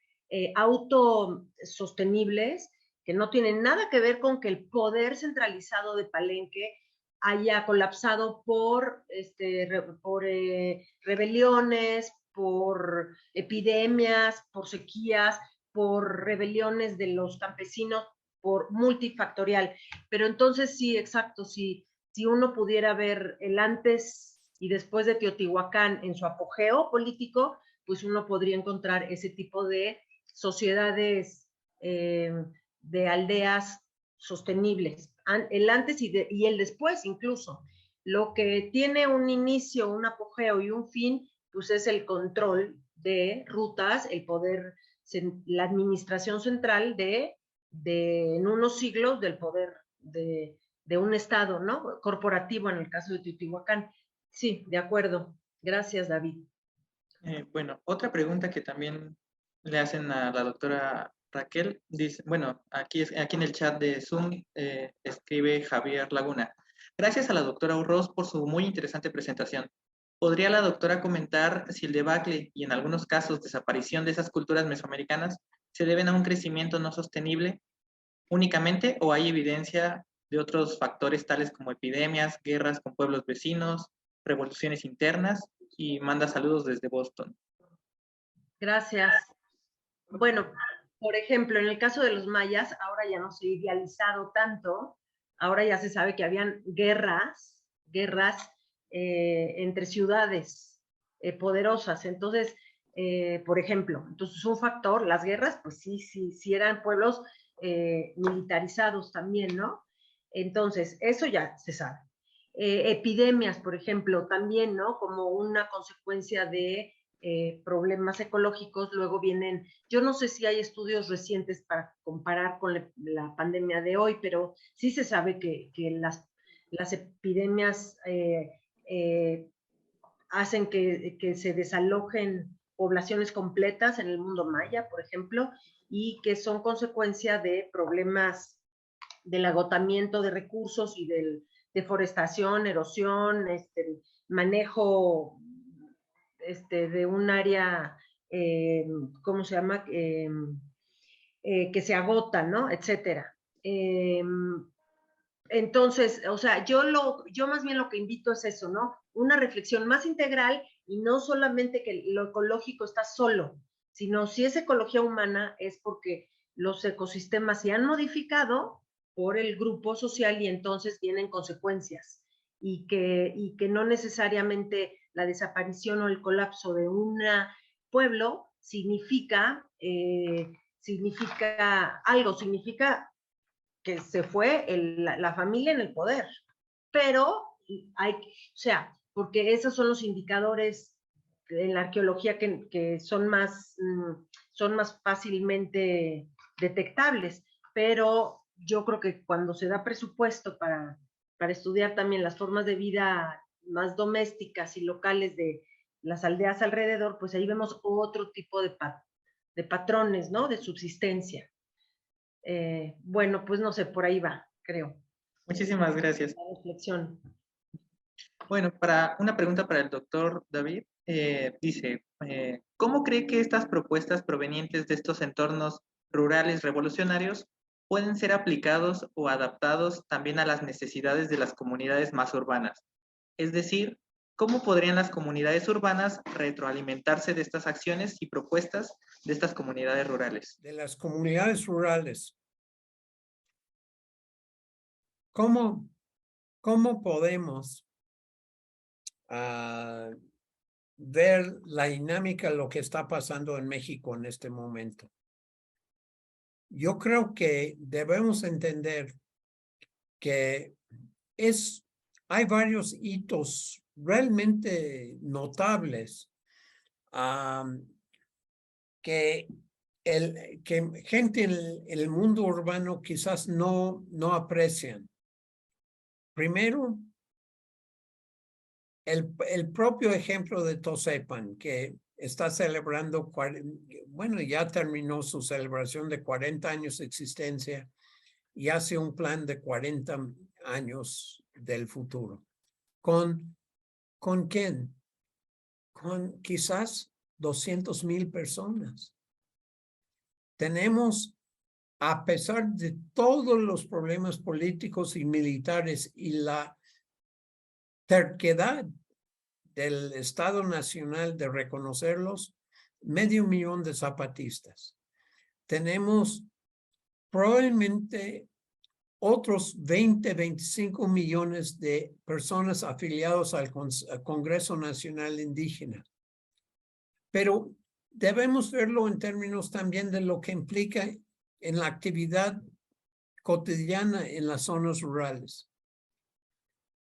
autosostenibles que no tienen nada que ver con que el poder centralizado de Palenque haya colapsado por rebeliones, por epidemias, por sequías, por rebeliones de los campesinos, por multifactorial. Pero entonces sí, exacto, si uno pudiera ver el antes y después de Teotihuacán en su apogeo político, pues uno podría encontrar ese tipo de sociedades de aldeas sostenibles, el antes y el después incluso. Lo que tiene un inicio, un apogeo y un fin, pues es el control de rutas, el poder, la administración central en unos siglos del poder de un estado, ¿no? Corporativo en el caso de Teotihuacán. Sí, de acuerdo. Gracias, David. Bueno, otra pregunta que también le hacen a la doctora Raquel, dice, bueno, aquí en el chat de Zoom escribe Javier Laguna. Gracias a la doctora Urroz por su muy interesante presentación. ¿Podría la doctora comentar si el debacle y en algunos casos desaparición de esas culturas mesoamericanas se deben a un crecimiento no sostenible únicamente o hay evidencia de otros factores tales como epidemias, guerras con pueblos vecinos, revoluciones internas? Y manda saludos desde Boston. Gracias. Bueno, por ejemplo, en el caso de los mayas, ahora ya no se ha idealizado tanto, ahora ya se sabe que habían guerras entre ciudades poderosas. Entonces, por ejemplo, entonces un factor, las guerras, pues sí eran pueblos militarizados también, ¿no? Entonces, eso ya se sabe. Epidemias, por ejemplo, también, ¿no? Como una consecuencia de problemas ecológicos, luego vienen, yo no sé si hay estudios recientes para comparar con la pandemia de hoy, pero sí se sabe que las epidemias hacen que se desalojen poblaciones completas en el mundo maya, por ejemplo, y que son consecuencia de problemas del agotamiento de recursos y de deforestación, erosión, manejo de un área, ¿cómo se llama? Que se agota, ¿no? Etcétera. Entonces, o sea, yo más bien lo que invito es eso, ¿no? Una reflexión más integral y no solamente que lo ecológico está solo, sino si es ecología humana es porque los ecosistemas se han modificado por el grupo social y entonces tienen consecuencias y que no necesariamente la desaparición o el colapso de un pueblo significa algo, significa que se fue la familia en el poder, pero o sea, porque esos son los indicadores en la arqueología que son más fácilmente detectables, pero yo creo que cuando se da presupuesto para estudiar también las formas de vida más domésticas y locales de las aldeas alrededor, pues ahí vemos otro tipo de patrones, ¿no? De subsistencia. Bueno, pues no sé, por ahí va, creo. Muchísimas gracias. La reflexión. Bueno, una pregunta para el doctor David. Dice, ¿cómo cree que estas propuestas provenientes de estos entornos rurales revolucionarios pueden ser aplicados o adaptados también a las necesidades de las comunidades más urbanas? Es decir, ¿cómo podrían las comunidades urbanas retroalimentarse de estas acciones y propuestas de estas comunidades rurales? De las comunidades rurales. ¿Cómo podemos ver la dinámica de lo que está pasando en México en este momento? Yo creo que debemos entender que hay varios hitos realmente notables que gente en el mundo urbano quizás no aprecian. Primero, el propio ejemplo de Tosepan, que está celebrando, bueno, ya terminó su celebración de 40 años de existencia y hace un plan de 40 años del futuro. ¿Con quién? Con quizás 200,000 personas. Tenemos, a pesar de todos los problemas políticos y militares y la terquedad del Estado Nacional de reconocerlos, 500,000 de zapatistas. Tenemos probablemente otros 25 millones de personas afiliados al Congreso Nacional Indígena. Pero debemos verlo en términos también de lo que implica en la actividad cotidiana en las zonas rurales.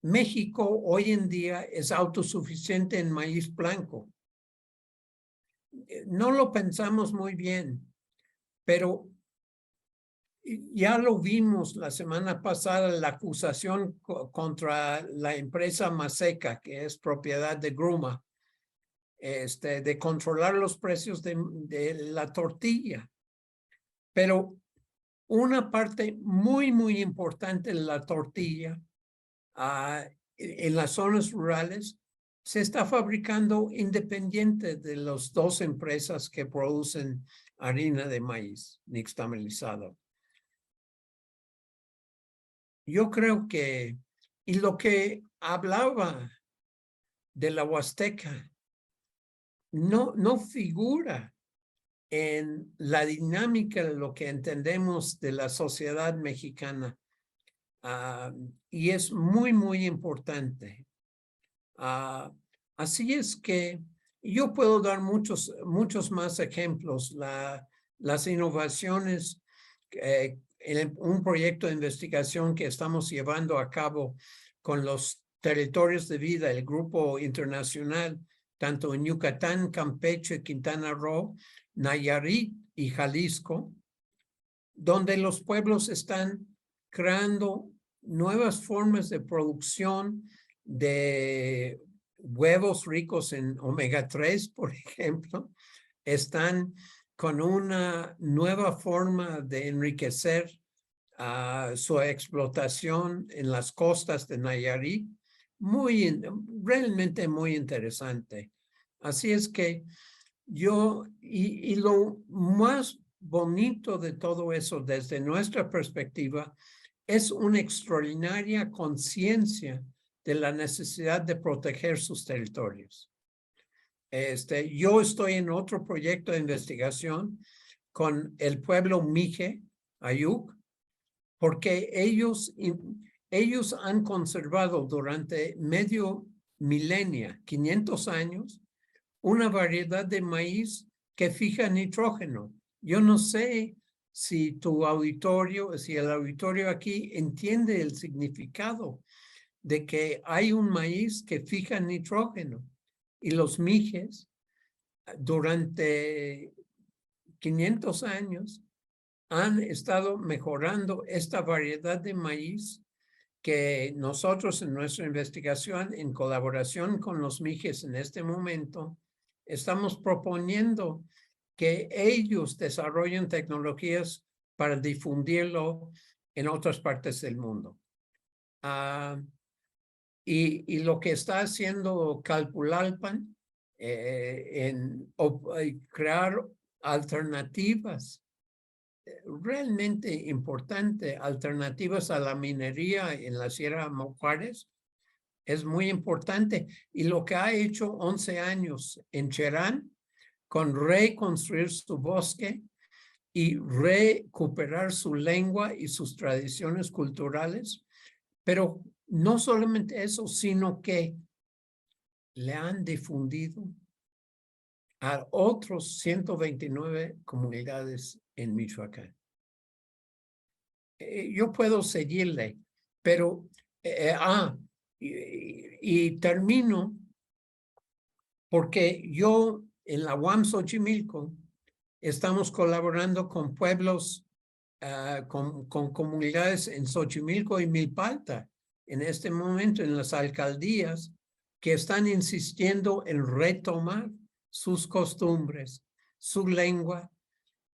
México hoy en día es autosuficiente en maíz blanco. No lo pensamos muy bien, pero ya lo vimos la semana pasada, la acusación contra la empresa Maseca, que es propiedad de Gruma, de controlar los precios de la tortilla. Pero una parte muy, muy importante de la tortilla en las zonas rurales se está fabricando independiente de las dos empresas que producen harina de maíz nixtamalizado. Yo creo que, y lo que hablaba de la Huasteca, no figura en la dinámica de lo que entendemos de la sociedad mexicana. Y es muy, muy importante. Así es que yo puedo dar muchos más ejemplos. Las innovaciones un proyecto de investigación que estamos llevando a cabo con los territorios de vida, el grupo internacional, tanto en Yucatán, Campeche, Quintana Roo, Nayarit y Jalisco, donde los pueblos están creando nuevas formas de producción de huevos ricos en omega 3, por ejemplo. Están con una nueva forma de enriquecer su explotación en las costas de Nayarit. Realmente muy interesante. Así es que y lo más bonito de todo eso desde nuestra perspectiva es una extraordinaria conciencia de la necesidad de proteger sus territorios. Yo estoy en otro proyecto de investigación con el pueblo Mije, Ayuk, porque ellos han conservado durante medio milenio, 500 años, una variedad de maíz que fija nitrógeno. Yo no sé si el auditorio aquí entiende el significado de que hay un maíz que fija nitrógeno. Y los mijes, durante 500 años, han estado mejorando esta variedad de maíz que nosotros en nuestra investigación, en colaboración con los mijes en este momento, estamos proponiendo que ellos desarrollen tecnologías para difundirlo en otras partes del mundo. Y lo que está haciendo Calpulalpan en crear alternativas realmente importante, alternativas a la minería en la Sierra Juárez, es muy importante. Y lo que ha hecho 11 años en Cherán, con reconstruir su bosque y recuperar su lengua y sus tradiciones culturales, pero no solamente eso, sino que le han difundido a otros 129 comunidades en Michoacán. Yo puedo seguirle, pero y termino porque yo en la UAM Xochimilco estamos colaborando con pueblos, con comunidades en Xochimilco y Milpalta en este momento en las alcaldías que están insistiendo en retomar sus costumbres, su lengua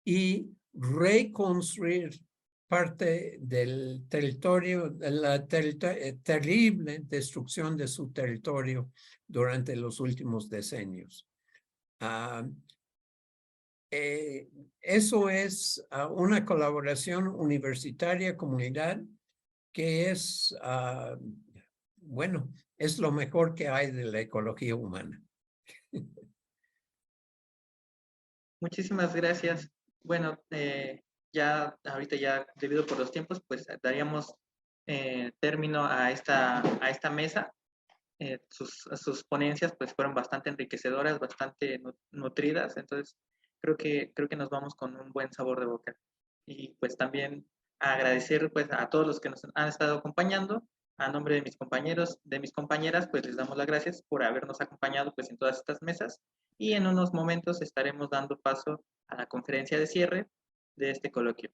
y reconstruir parte del territorio, de la terrible destrucción de su territorio durante los últimos decenios. Eso es una colaboración universitaria, comunidad, que es, bueno, es lo mejor que hay de la ecología humana. Muchísimas gracias. Bueno, ya ahorita ya debido por los tiempos, pues daríamos término a esta mesa. Sus ponencias pues fueron bastante enriquecedoras, bastante nutridas, entonces creo que nos vamos con un buen sabor de boca. Y pues también agradecer pues a todos los que nos han estado acompañando. A nombre de mis compañeros, de mis compañeras, pues les damos las gracias por habernos acompañado pues en todas estas mesas, y en unos momentos estaremos dando paso a la conferencia de cierre de este coloquio.